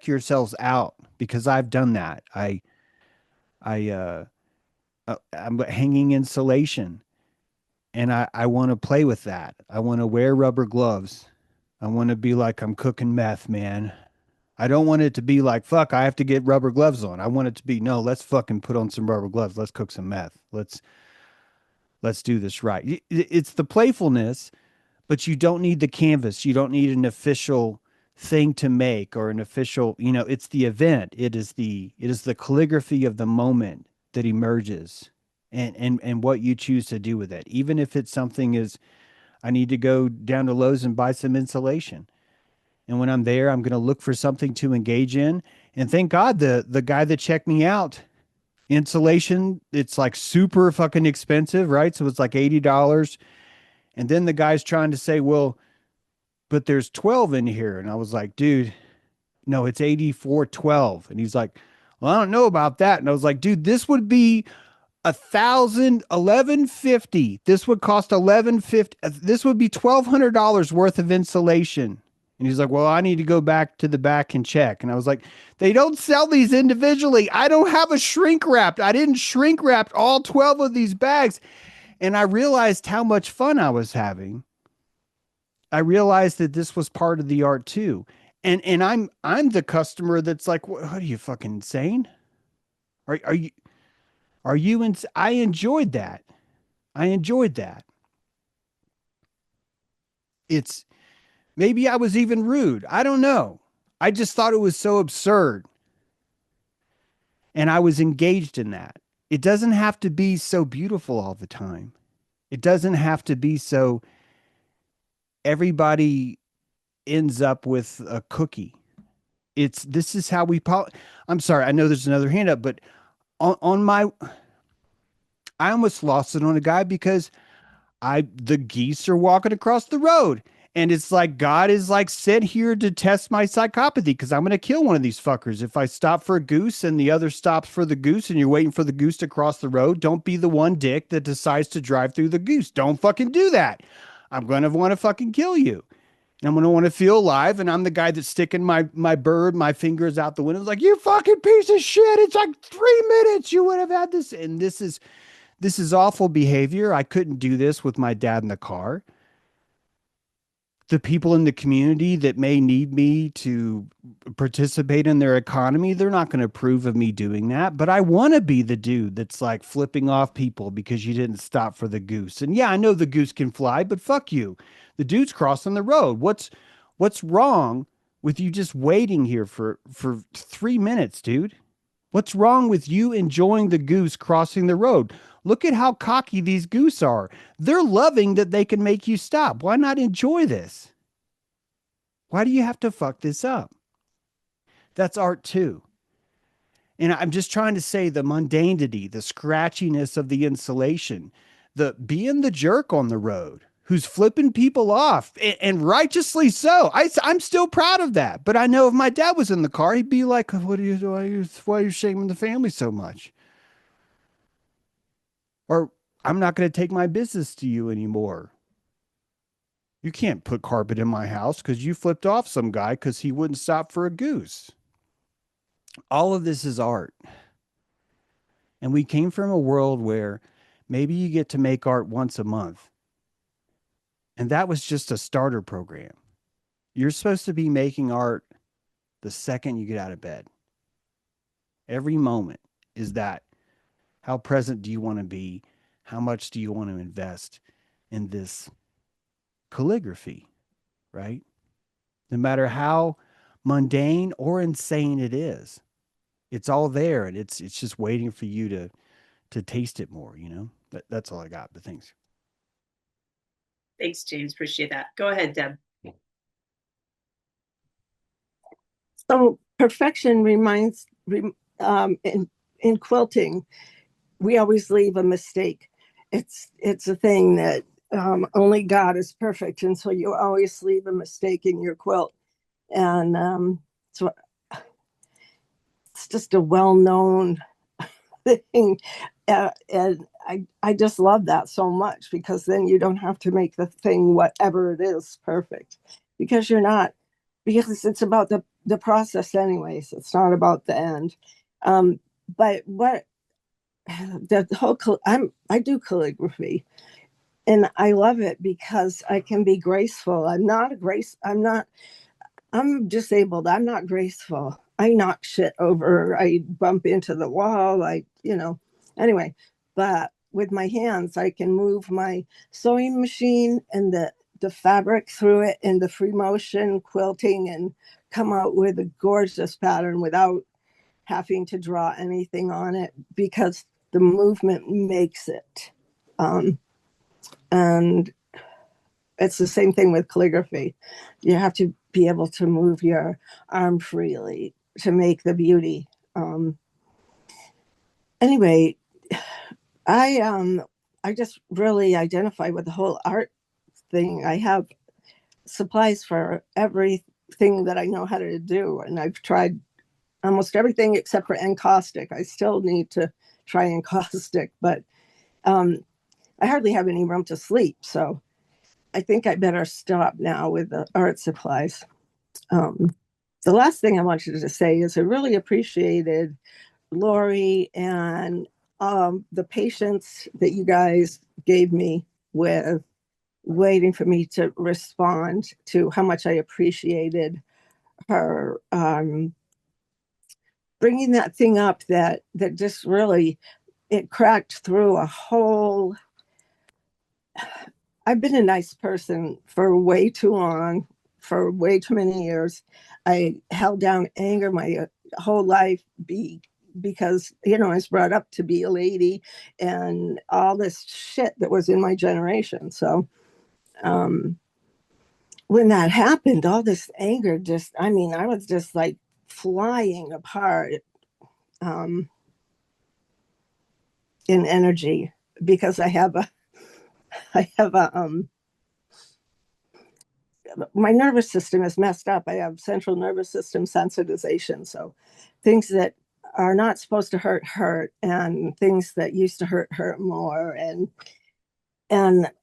Speaker 3: yourselves out, because I've done that. I'm hanging insulation, and I want to play with that. I want to wear rubber gloves. I want to be like I'm cooking meth, man. I don't want it to be like, fuck, I have to get rubber gloves on. I want it to be, no, let's fucking put on some rubber gloves. Let's cook some meth. Let's do this right. It's the playfulness, but you don't need the canvas. You don't need an official thing to make or an official, it's the event. It is the calligraphy of the moment that emerges, and what you choose to do with it. Even if it's something is, I need to go down to Lowe's and buy some insulation. And when I'm there, I'm going to look for something to engage in. And thank God the guy that checked me out, insulation, it's like super fucking expensive, right? So it's like $80. And then the guy's trying to say, well, but there's 12 in here. And I was like, dude, no, it's 84.12. And he's like, well, I don't know about that. And I was like, dude, this would be $1150. This would cost $1150. This would be $1,200 worth of insulation. And he's like, well, I need to go back to the back and check. And I was like, they don't sell these individually. I don't have a shrink wrapped. I didn't shrink wrap all 12 of these bags. And I realized how much fun I was having. I realized that this was part of the art too. And I'm the customer that's like, what are you, fucking insane? Are you I enjoyed that. I enjoyed that. It's, maybe I was even rude. I don't know. I just thought it was so absurd. And I was engaged in that. It doesn't have to be so beautiful all the time. It doesn't have to be so everybody ends up with a cookie. This is how we I'm sorry, I know there's another hand up, but on my, I almost lost it on a guy because the geese are walking across the road. And it's like, God is like sent here to test my psychopathy, because I'm going to kill one of these fuckers. If I stop for a goose and the other stops for the goose and you're waiting for the goose to cross the road, don't be the one dick that decides to drive through the goose. Don't fucking do that. I'm going to want to fucking kill you. And I'm going to want to feel alive. And I'm the guy that's sticking my bird, my fingers out the window. It's like, you fucking piece of shit. It's like 3 minutes. You would have had this. And this is awful behavior. I couldn't do this with my dad in the car. The people in the community that may need me to participate in their economy, they're not going to approve of me doing that. But I want to be the dude that's like flipping off people because you didn't stop for the goose. And yeah, I know the goose can fly, but fuck you. The dude's crossing the road. What's wrong with you just waiting here for 3 minutes, dude? What's wrong with you enjoying the goose crossing the road? Look at how cocky these goose are. They're loving that they can make you stop. Why not enjoy this? Why do you have to fuck this up? That's art too. And I'm just trying to say the mundanity, the scratchiness of the insulation, the being the jerk on the road who's flipping people off, and righteously so. I'm still proud of that. But I know if my dad was in the car, he'd be like, why are you shaming the family so much? Or I'm not going to take my business to you anymore. You can't put carpet in my house because you flipped off some guy because he wouldn't stop for a goose. All of this is art. And we came from a world where maybe you get to make art once a month. And that was just a starter program. You're supposed to be making art the second you get out of bed. Every moment is that. How present do you want to be? How much do you want to invest in this calligraphy, right? No matter how mundane or insane it is, it's all there, and it's just waiting for you to taste it more, you know? That's all I got, but thanks.
Speaker 1: Thanks, James. Appreciate that. Go ahead, Deb.
Speaker 8: So perfection reminds in quilting, we always leave a mistake. It's a thing that only God is perfect, and so you always leave a mistake in your quilt. And so it's just a well-known thing, and I just love that so much, because then you don't have to make the thing, whatever it is, perfect, because you're not, because it's about the process anyways. It's not about the end. But what the whole I do calligraphy, and I love it because I can be graceful. I'm disabled. I'm not graceful. I knock shit over. I bump into the wall. Anyway, but with my hands, I can move my sewing machine and the fabric through it in the free motion quilting and come out with a gorgeous pattern without having to draw anything on it, because the movement makes it. And it's the same thing with calligraphy. You have to be able to move your arm freely to make the beauty. Anyway, I just really identify with the whole art thing. I have supplies for everything that I know how to do, and I've tried almost everything except for encaustic. I still need to try encaustic, but I hardly have any room to sleep, so I think I better stop now with the art supplies. The last thing I wanted to say is I really appreciated Lori and the patience that you guys gave me with waiting for me to respond to how much I appreciated her bringing that thing up that just really, it cracked through a whole. I've been a nice person for way too long, for way too many years. I held down anger my whole life because I was brought up to be a lady and all this shit that was in my generation. So when that happened, all this anger I was just like flying apart in energy, because I have a my nervous system is messed up. I have central nervous system sensitization. So things that are not supposed to hurt, and things that used to hurt more. And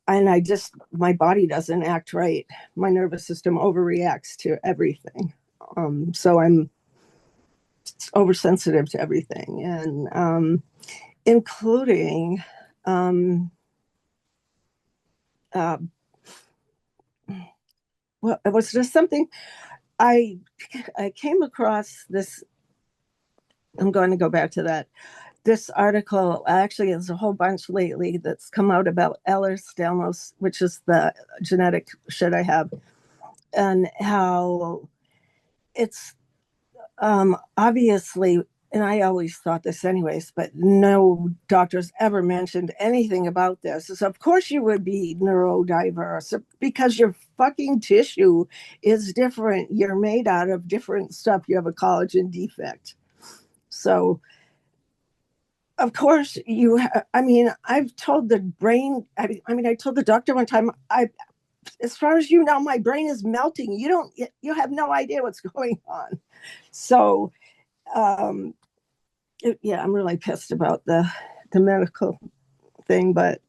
Speaker 8: I just, my body doesn't act right. My nervous system overreacts to everything. So I'm oversensitive to everything, and including well, it was just something I came across this. I'm going to go back to that. This article, actually, there's a whole bunch lately that's come out about Ehlers-Danlos, which is the genetic shit I have, and how it's obviously, and I always thought this anyways, but no doctors ever mentioned anything about this. So of course you would be neurodiverse, because your fucking tissue is different. You're made out of different stuff. You have a collagen defect. So of course I've told the brain, I told the doctor one time, as far as you know, my brain is melting. You have no idea what's going on. So yeah, I'm really pissed about the medical thing, but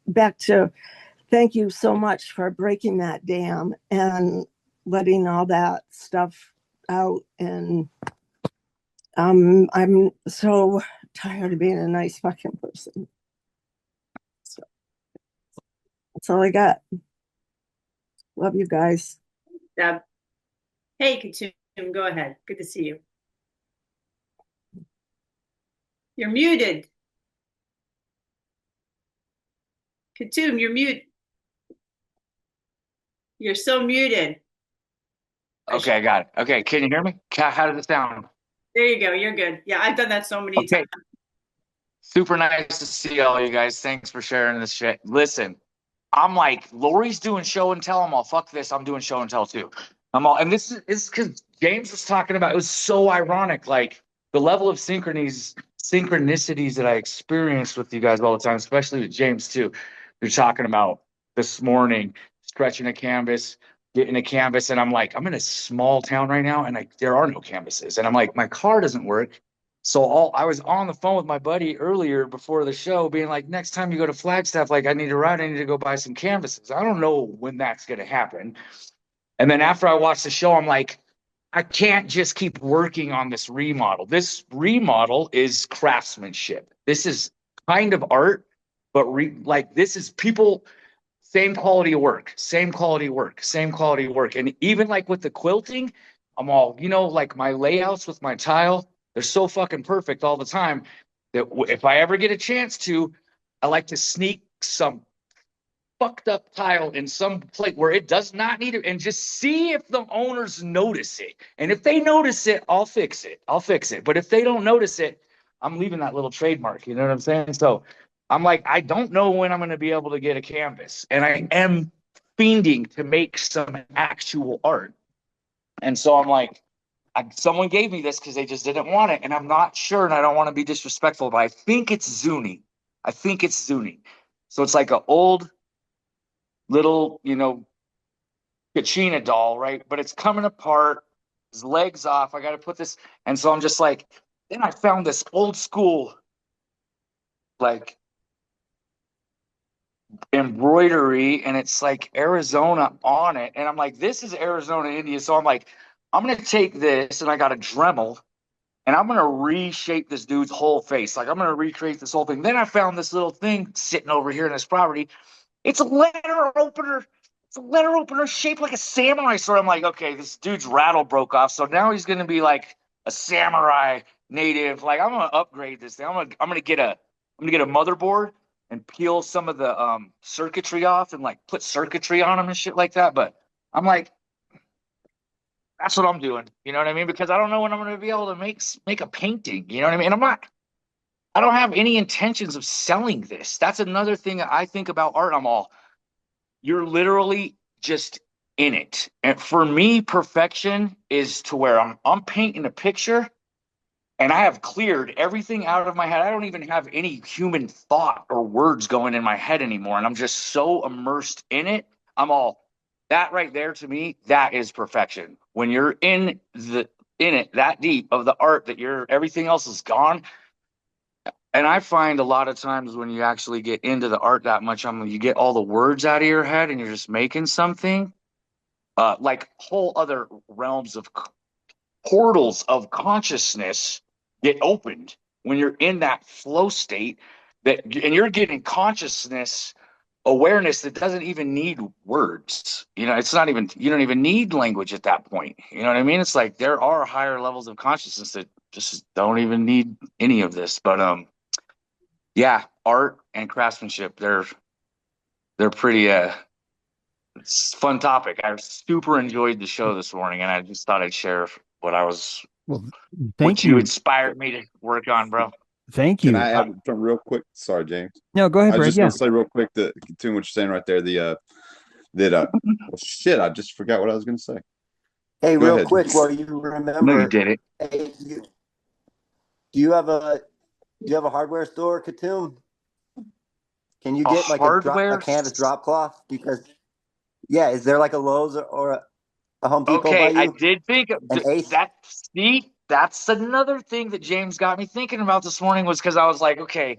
Speaker 8: back to thank you so much for breaking that dam and letting all that stuff out. And I'm so tired of being a nice fucking person. So that's all I got. Love you guys.
Speaker 1: Deb. Hey, Katum, go ahead. Good to see you. You're muted. Katum, you're mute. You're so muted.
Speaker 9: Okay, I got it. Okay, can you hear me? How does it sound?
Speaker 1: There you go. You're good. Yeah, I've done that so many
Speaker 9: Okay.
Speaker 1: times.
Speaker 9: Super nice to see all you guys. Thanks for sharing this shit. Listen, I'm like, Lori's doing show and tell. I'm all, fuck this. I'm doing show and tell too. I'm all, and this is because James was talking about, it was so ironic, like the level of synchronicities that I experienced with you guys all the time, especially with James too. You're talking about this morning, stretching a canvas, getting a canvas, and I'm like, I'm in a small town right now, and there are no canvases, and I'm like, my car doesn't work. So I was on the phone with my buddy earlier before the show, being like, next time you go to Flagstaff, like I need a ride, I need to go buy some canvases. I don't know when that's going to happen. And then after I watched the show, I'm like, I can't just keep working on this remodel. This remodel is craftsmanship. This is kind of art, but like this is people, same quality of work, same quality work, same quality work. And even like with the quilting, I'm all, like my layouts with my tile, they're so fucking perfect all the time that if I ever get a chance to, I like to sneak some fucked up tile in some place where it does not need it and just see if the owners notice it. And if they notice it, I'll fix it. But if they don't notice it, I'm leaving that little trademark. You know what I'm saying? So I'm like, I don't know when I'm going to be able to get a canvas. And I am fiending to make some actual art. And so I'm like, someone gave me this because they just didn't want it. And I'm not sure, and I don't want to be disrespectful, but I think it's Zuni. So it's like an old little, Kachina doll, right? But it's coming apart, his legs off. I got to put this. And so I'm just like, then I found this old school, like, embroidery, and it's like Arizona on it. And I'm like, this is Arizona, India. So I'm like, I'm going to take this, and I got a Dremel, and I'm going to reshape this dude's whole face. Like, I'm going to recreate this whole thing. Then I found this little thing sitting over here in this property. It's a letter opener. It's a letter opener shaped like a samurai sword. I'm like, okay, this dude's rattle broke off, so now he's gonna be like a samurai native. Like, I'm gonna upgrade this thing. I'm gonna get a motherboard and peel some of the circuitry off and like put circuitry on them and shit like that. But I'm like, that's what I'm doing. You know what I mean? Because I don't know when I'm gonna be able to make a painting. You know what I mean? And I don't have any intentions of selling this. That's another thing that I think about art. I'm all, you're literally just in it. And for me, perfection is to where I'm painting a picture and I have cleared everything out of my head. I don't even have any human thought or words going in my head anymore. And I'm just so immersed in it. I'm all, that right there to me, that is perfection. When you're in it that deep of the art that everything else is gone. And I find a lot of times when you actually get into the art that much, you get all the words out of your head and you're just making something. Like whole other realms of portals of consciousness get opened when you're in that flow state, and you're getting consciousness awareness that doesn't even need words. It's not even, you don't even need language at that point. You know what I mean? It's like there are higher levels of consciousness that just don't even need any of this. But yeah, art and craftsmanship, they're pretty it's a fun topic. I super enjoyed the show this morning, and I just thought I'd share
Speaker 3: Well,
Speaker 9: what
Speaker 3: thank
Speaker 9: you
Speaker 3: you.
Speaker 9: inspired me to work on, bro.
Speaker 3: Thank
Speaker 2: Can
Speaker 3: you.
Speaker 2: I add something real quick? Sorry, James.
Speaker 3: No, go ahead,
Speaker 2: I was
Speaker 3: Brad.
Speaker 2: just
Speaker 3: Yeah.
Speaker 2: gonna say real quick that to what you're saying right there. Well, shit, I just forgot what I was gonna say.
Speaker 6: Hey,
Speaker 2: Go
Speaker 6: real
Speaker 2: ahead,
Speaker 6: quick,
Speaker 2: James.
Speaker 6: while you
Speaker 9: No, you
Speaker 6: remember,
Speaker 9: did it.
Speaker 6: hey, do you have a hardware store, Katum? Can you
Speaker 9: A
Speaker 6: get like
Speaker 9: hardware?
Speaker 6: a canvas drop cloth? Because yeah, is there like a Lowe's or a Home Depot by
Speaker 9: Okay, I
Speaker 6: you?
Speaker 9: did think
Speaker 6: An Ace?
Speaker 9: that's another thing that James got me thinking about this morning, was because I was like, okay,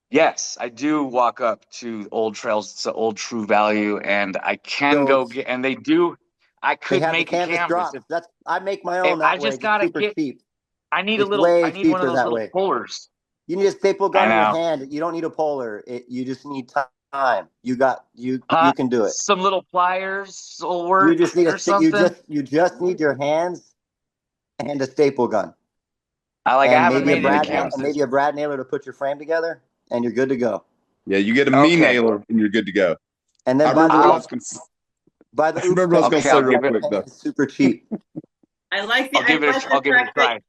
Speaker 9: Yes, I do walk up to old trails. It's an old True Value, and I can
Speaker 6: So
Speaker 9: go get. And they do. I
Speaker 6: they
Speaker 9: could
Speaker 6: have the
Speaker 9: make a
Speaker 6: canvas
Speaker 9: canvas
Speaker 6: drops. I make my own
Speaker 9: I
Speaker 6: that way.
Speaker 9: just
Speaker 6: It's
Speaker 9: gotta
Speaker 6: super
Speaker 9: get.
Speaker 6: cheap.
Speaker 9: I need a
Speaker 6: It's
Speaker 9: little. I
Speaker 6: way
Speaker 9: need one of
Speaker 6: cheaper
Speaker 9: those
Speaker 6: that
Speaker 9: little
Speaker 6: way.
Speaker 9: pullers.
Speaker 6: You need a staple
Speaker 9: I
Speaker 6: gun in your
Speaker 9: know.
Speaker 6: hand. You don't need a puller. You just need time. You
Speaker 9: Huh?
Speaker 6: can do it.
Speaker 9: Some little pliers will
Speaker 6: You
Speaker 9: work
Speaker 6: just need
Speaker 9: or something.
Speaker 6: you just need your hands and a staple gun
Speaker 9: I
Speaker 6: and
Speaker 9: haven't made any canvases.
Speaker 6: maybe a brad nailer to put your frame together, and you're good to go.
Speaker 2: Yeah, you get a me
Speaker 9: Okay.
Speaker 2: nailer and you're good to go.
Speaker 6: And
Speaker 2: I
Speaker 6: then
Speaker 2: remember what I
Speaker 9: I'll.
Speaker 2: was going to
Speaker 6: buy the
Speaker 2: I
Speaker 6: oops
Speaker 2: remember what I was going
Speaker 6: paint.
Speaker 2: to
Speaker 9: Okay.
Speaker 2: say
Speaker 9: I'll
Speaker 2: real
Speaker 9: give it.
Speaker 2: quick though.
Speaker 6: It's super cheap.
Speaker 1: I like the
Speaker 9: I'll give it. I'll give it a
Speaker 1: fact that
Speaker 9: try.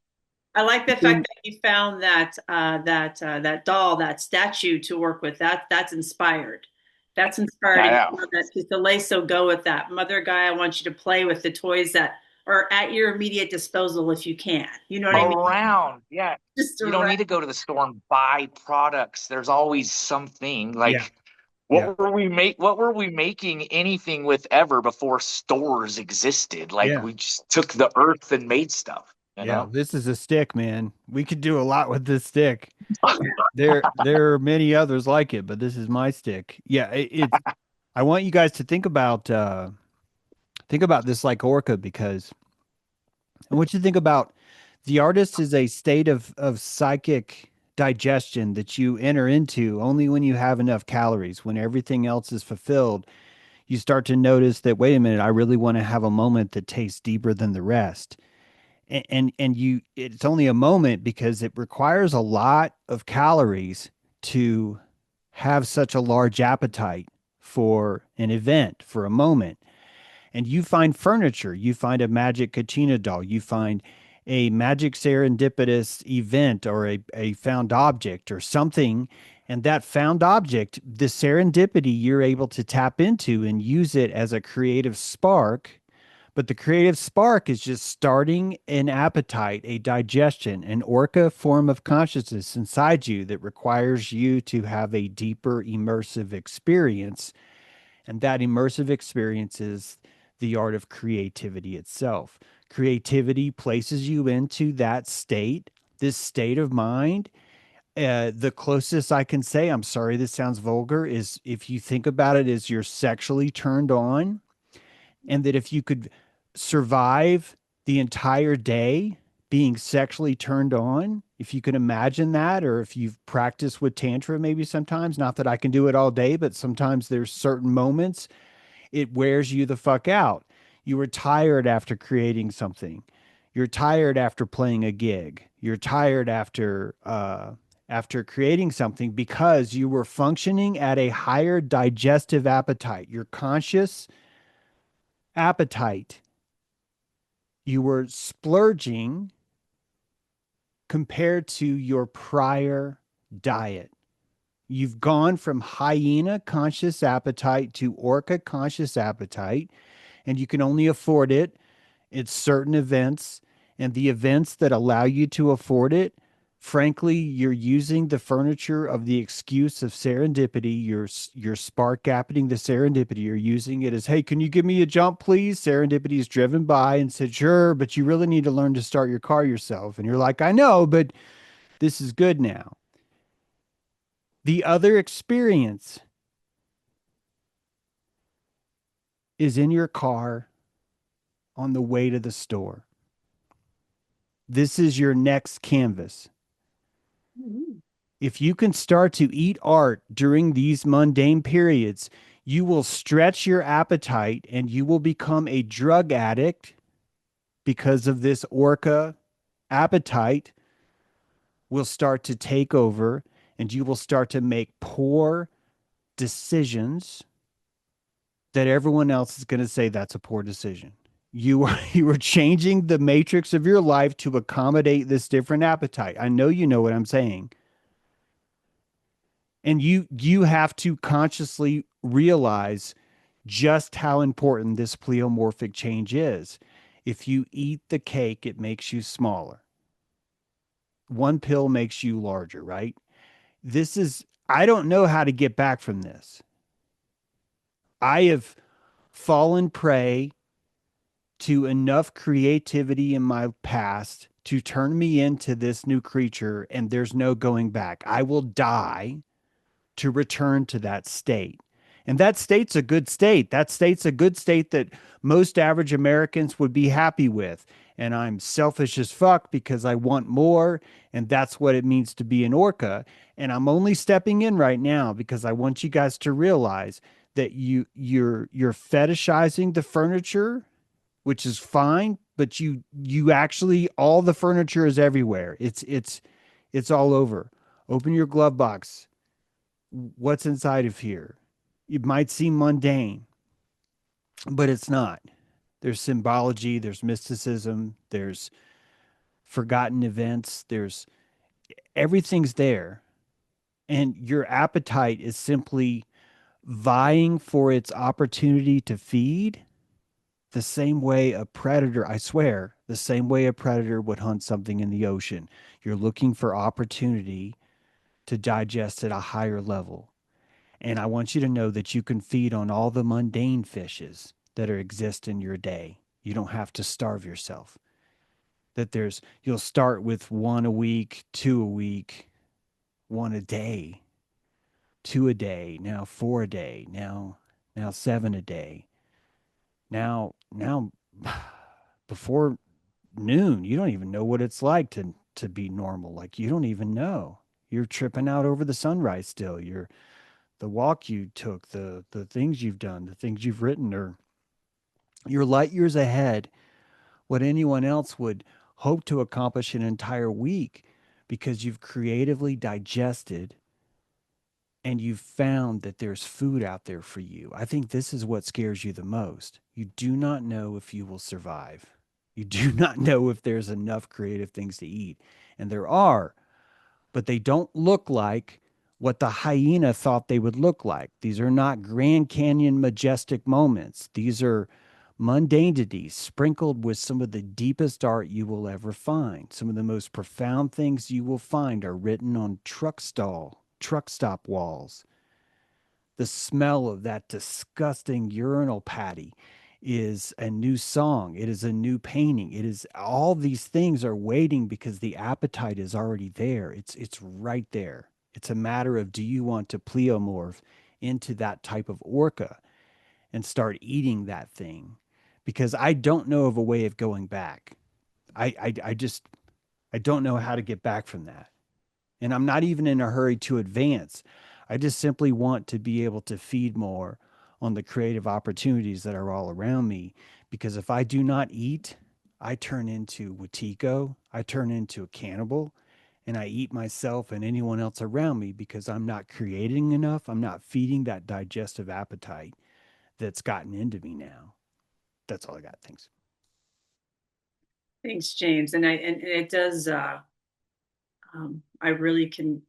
Speaker 1: I like the fact that you found that doll, that statue to work with. That's inspired. That's inspired.
Speaker 9: I
Speaker 1: And
Speaker 9: know.
Speaker 1: you know that piece of lace, so go with that. Mother guy, I want you to play with the toys that are at your immediate disposal if you can. You know what I mean?
Speaker 9: Around. Yeah.
Speaker 1: Just
Speaker 9: You don't
Speaker 1: around.
Speaker 9: need to go to the store and buy products. There's always something
Speaker 3: Yeah.
Speaker 9: like.
Speaker 3: Yeah.
Speaker 9: What were we making anything with ever before stores existed? Like
Speaker 3: Yeah.
Speaker 9: we just took the earth and made stuff, you
Speaker 3: Yeah.
Speaker 9: know?
Speaker 3: This is a stick, man. We could do a lot with this stick. There are many others like it, but this is my stick. Yeah, it's I want you guys to think about this like Orca, because I want you to think about the artist is a state of psychic digestion that you enter into only when you have enough calories. When everything else is fulfilled, you start to notice that, wait a minute, I really want to have a moment that tastes deeper than the rest. And you, it's only a moment because it requires a lot of calories to have such a large appetite for an event, for a moment. And you find furniture, you find a magic Katina doll, you find a magic serendipitous event or a found object or something. And that found object, the serendipity, you're able to tap into and use it as a creative spark. But the creative spark is just starting an appetite, a digestion, an orca form of consciousness inside you that requires you to have a deeper immersive experience. And that immersive experience is the art of creativity itself. Creativity places you into that state, this state of mind. The closest I can say, I'm sorry, this sounds vulgar, is if you think about it as you're sexually turned on, and that if you could survive the entire day being sexually turned on, if you can imagine that, or if you've practiced with Tantra, maybe sometimes, not that I can do it all day, but sometimes there's certain moments it wears you the fuck out. You were tired after creating something. You're tired after playing a gig. You're tired after creating something because you were functioning at a higher digestive appetite. Your conscious appetite. You were splurging compared to your prior diet. You've gone from hyena conscious appetite to orca conscious appetite, and you can only afford it at certain events. And the events that allow you to afford it, frankly, you're using the furniture of the excuse of serendipity. You're spark gapping the serendipity. You're using it as, hey, can you give me a jump, please? Serendipity is driven by and said, sure, but you really need to learn to start your car yourself. And you're like, I know, but this is good now. The other experience is in your car on the way to the store. This is your next canvas. If you can start to eat art during these mundane periods, you will stretch your appetite and you will become a drug addict because of this orca appetite will start to take over, and you will start to make poor decisions that everyone else is going to say that's a poor decision. You are changing the matrix of your life to accommodate this different appetite. I know you know what I'm saying. And you have to consciously realize just how important this pleomorphic change is. If you eat the cake, it makes you smaller. One pill makes you larger, right? I don't know how to get back from this. I have fallen prey to enough creativity in my past to turn me into this new creature, and there's no going back. I will die to return to that state. And that state's a good state. That state's a good state that most average Americans would be happy with. And I'm selfish as fuck because I want more. And that's what it means to be an orca. And I'm only stepping in right now because I want you guys to realize that you're fetishizing the furniture, which is fine, but you actually, all the furniture is everywhere. It's all over. Open your glove box. What's inside of here? It might seem mundane, but it's not. There's symbology, there's mysticism, there's forgotten events, there's everything's there. And your appetite is simply vying for its opportunity to feed the same way a predator, I swear, the same way a predator would hunt something in the ocean. You're looking for opportunity to digest at a higher level. And I want you to know that you can feed on all the mundane fishes that exist in your day. You don't have to starve yourself. That you'll start with 1 a week, 2 a week, 1 a day, 2 a day, now 4 a day, now 7 a day. Now before noon, you don't even know what it's like to be normal. Like you don't even know. You're tripping out over the sunrise still. The walk you took, the things you've done, the things you've written, or you're light years ahead what anyone else would hope to accomplish an entire week because you've creatively digested and you've found that there's food out there for you. I think this is what scares you the most. You do not know if you will survive. You do not know if there's enough creative things to eat. And there are, but they don't look like what the hyena thought they would look like. These are not Grand Canyon majestic moments. These are mundanities sprinkled with some of the deepest art you will ever find. Some of the most profound things you will find are written on truck stop walls. The smell of that disgusting urinal patty is a new song. It is a new painting. It is all these things are waiting because the appetite is already there. It's right there. It's a matter of, do you want to pleomorph into that type of orca and start eating that thing? Because I don't know of a way of going back. I don't know how to get back from that. And I'm not even in a hurry to advance. I just simply want to be able to feed more on the creative opportunities that are all around me. Because if I do not eat, I turn into Watiko, I turn into a cannibal, and I eat myself and anyone else around me because I'm not creating enough. I'm not feeding that digestive appetite that's gotten into me now. That's all I got. Thanks.
Speaker 1: Thanks, James. And it does. I really can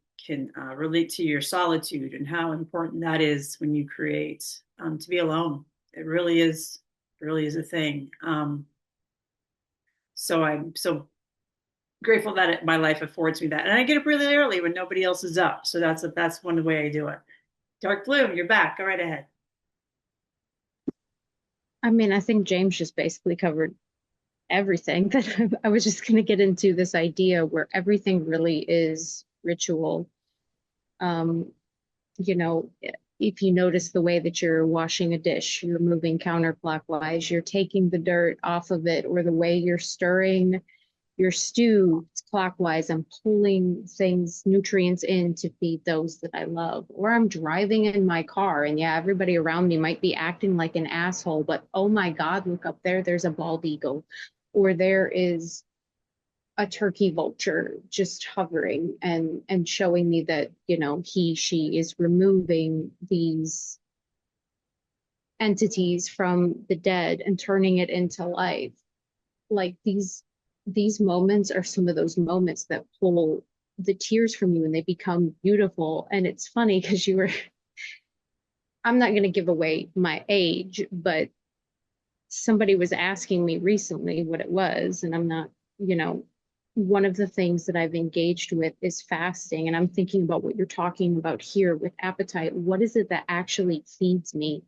Speaker 1: relate to your solitude and how important that is when you create, to be alone. It really is a thing. So I'm so grateful that my life affords me that, and I get up really early when nobody else is up. So that's one way I do it. Dark Bloom, you're back. Go right ahead.
Speaker 4: I mean, I think James just basically covered everything that I was just going to get into this idea where everything really is ritual. You know, if you notice the way that you're washing a dish, you're moving counterclockwise, you're taking the dirt off of it, or the way you're stirring your stew clockwise. I'm pulling things, nutrients in to feed those that I love. Or I'm driving in my car, and yeah, everybody around me might be acting like an asshole, but oh my God, look up there, there's a bald eagle. Or there is a turkey vulture just hovering and showing me that, you know, she is removing these entities from the dead and turning it into life. Like these moments are some of those moments that pull the tears from you and they become beautiful. And it's funny because I'm not going to give away my age, but somebody was asking me recently what it was, and I'm not, you know, one of the things that I've engaged with is fasting. And I'm thinking about what you're talking about here with appetite. What is it that actually feeds me?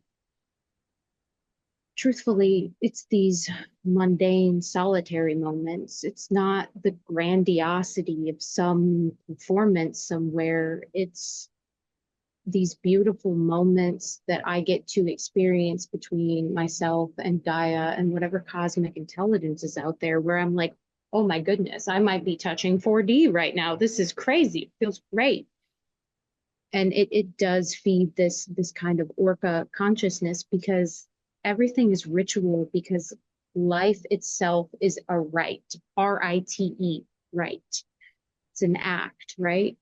Speaker 4: Truthfully, it's these mundane, solitary moments. It's not the grandiosity of some performance somewhere. It's these beautiful moments that I get to experience between myself and Gaia and whatever cosmic intelligence is out there, where I'm like, oh my goodness, I might be touching 4D right now. This is crazy. It feels great. And it does feed this kind of Orca consciousness, because everything is ritual, because life itself is a rite, R-I-T-E, rite. It's an act, right?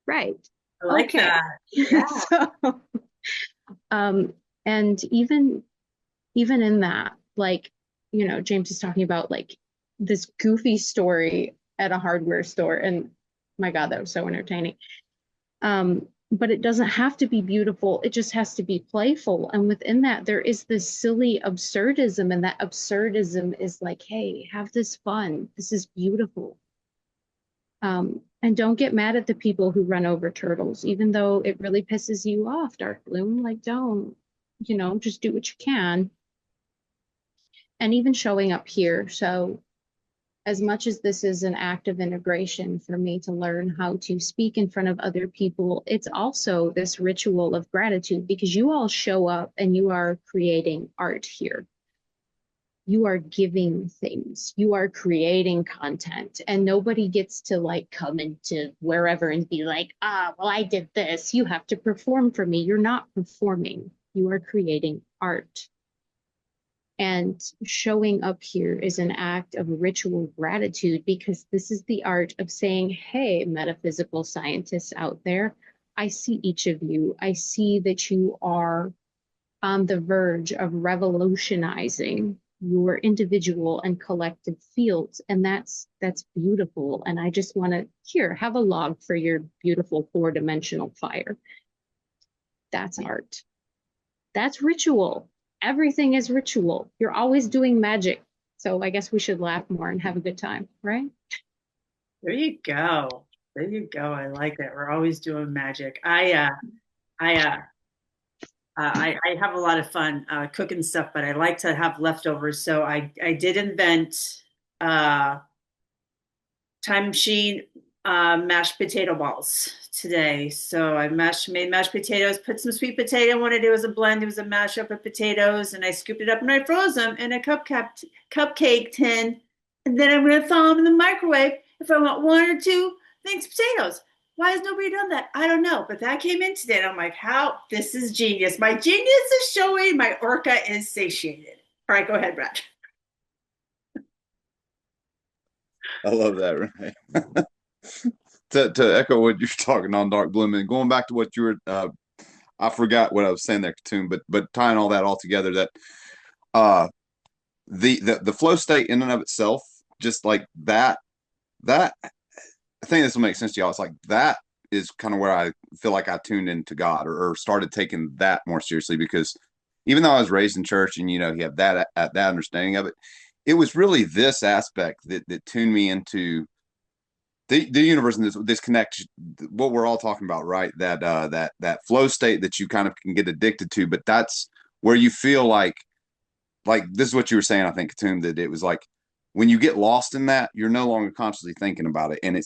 Speaker 4: Right.
Speaker 1: I like
Speaker 4: Okay.
Speaker 1: that. Yeah.
Speaker 4: So, and even in that, like, you know, James is talking about like this goofy story at a hardware store, and my God, that was so entertaining. But it doesn't have to be beautiful. It just has to be playful. And within that, there is this silly absurdism. And that absurdism is like, hey, have this fun. This is beautiful. And don't get mad at the people who run over turtles, even though it really pisses you off, Dark Bloom. Like, don't, you know, just do what you can. And even showing up here. So as much as this is an act of integration for me to learn how to speak in front of other people, it's also this ritual of gratitude, because you all show up and you are creating art here. You are giving things, you are creating content, and nobody gets to like come into wherever and be like, well, I did this. You have to perform for me. You're not performing, you are creating art. And showing up here is an act of ritual gratitude, because this is the art of saying, hey, metaphysical scientists out there, I see each of you. I see that you are on the verge of revolutionizing your individual and collective fields. And that's beautiful. And I just want to have a log for your beautiful 4-dimensional fire. That's art. That's ritual. Everything is ritual. You're always doing magic. So I guess we should laugh more and have a good time, right?
Speaker 1: There you go. There you go. I like that. We're always doing magic. I have a lot of fun cooking stuff, but I like to have leftovers. So I did invent time machine mashed potato balls today. So I made mashed potatoes, put some sweet potato. What I did was a blend. It was a mashup of potatoes, and I scooped it up and I froze them in a cupcake tin. And then I'm going to thaw them in the microwave if I want 1 or 2 things of potatoes. Why has nobody done that? I don't know. But that came in today, and I'm like, how? This is genius. My genius is showing. My Orca is satiated. All right, go ahead, Brad.
Speaker 2: I love that, Renee. To echo what you're talking on, Dark Bloom, and going back to what you were, I forgot what I was saying there, Katum, but tying all that all together, that the flow state in and of itself, just like that, I think this will make sense to y'all. It's like that is kind of where I feel like I tuned into God, or started taking that more seriously, because even though I was raised in church and, you know, you have that understanding of it, it was really this aspect that tuned me into the universe, and this connection, what we're all talking about, right? That flow state that you kind of can get addicted to, but that's where you feel like this is what you were saying, I think, Katum, that it was like when you get lost in that, you're no longer consciously thinking about it, and it's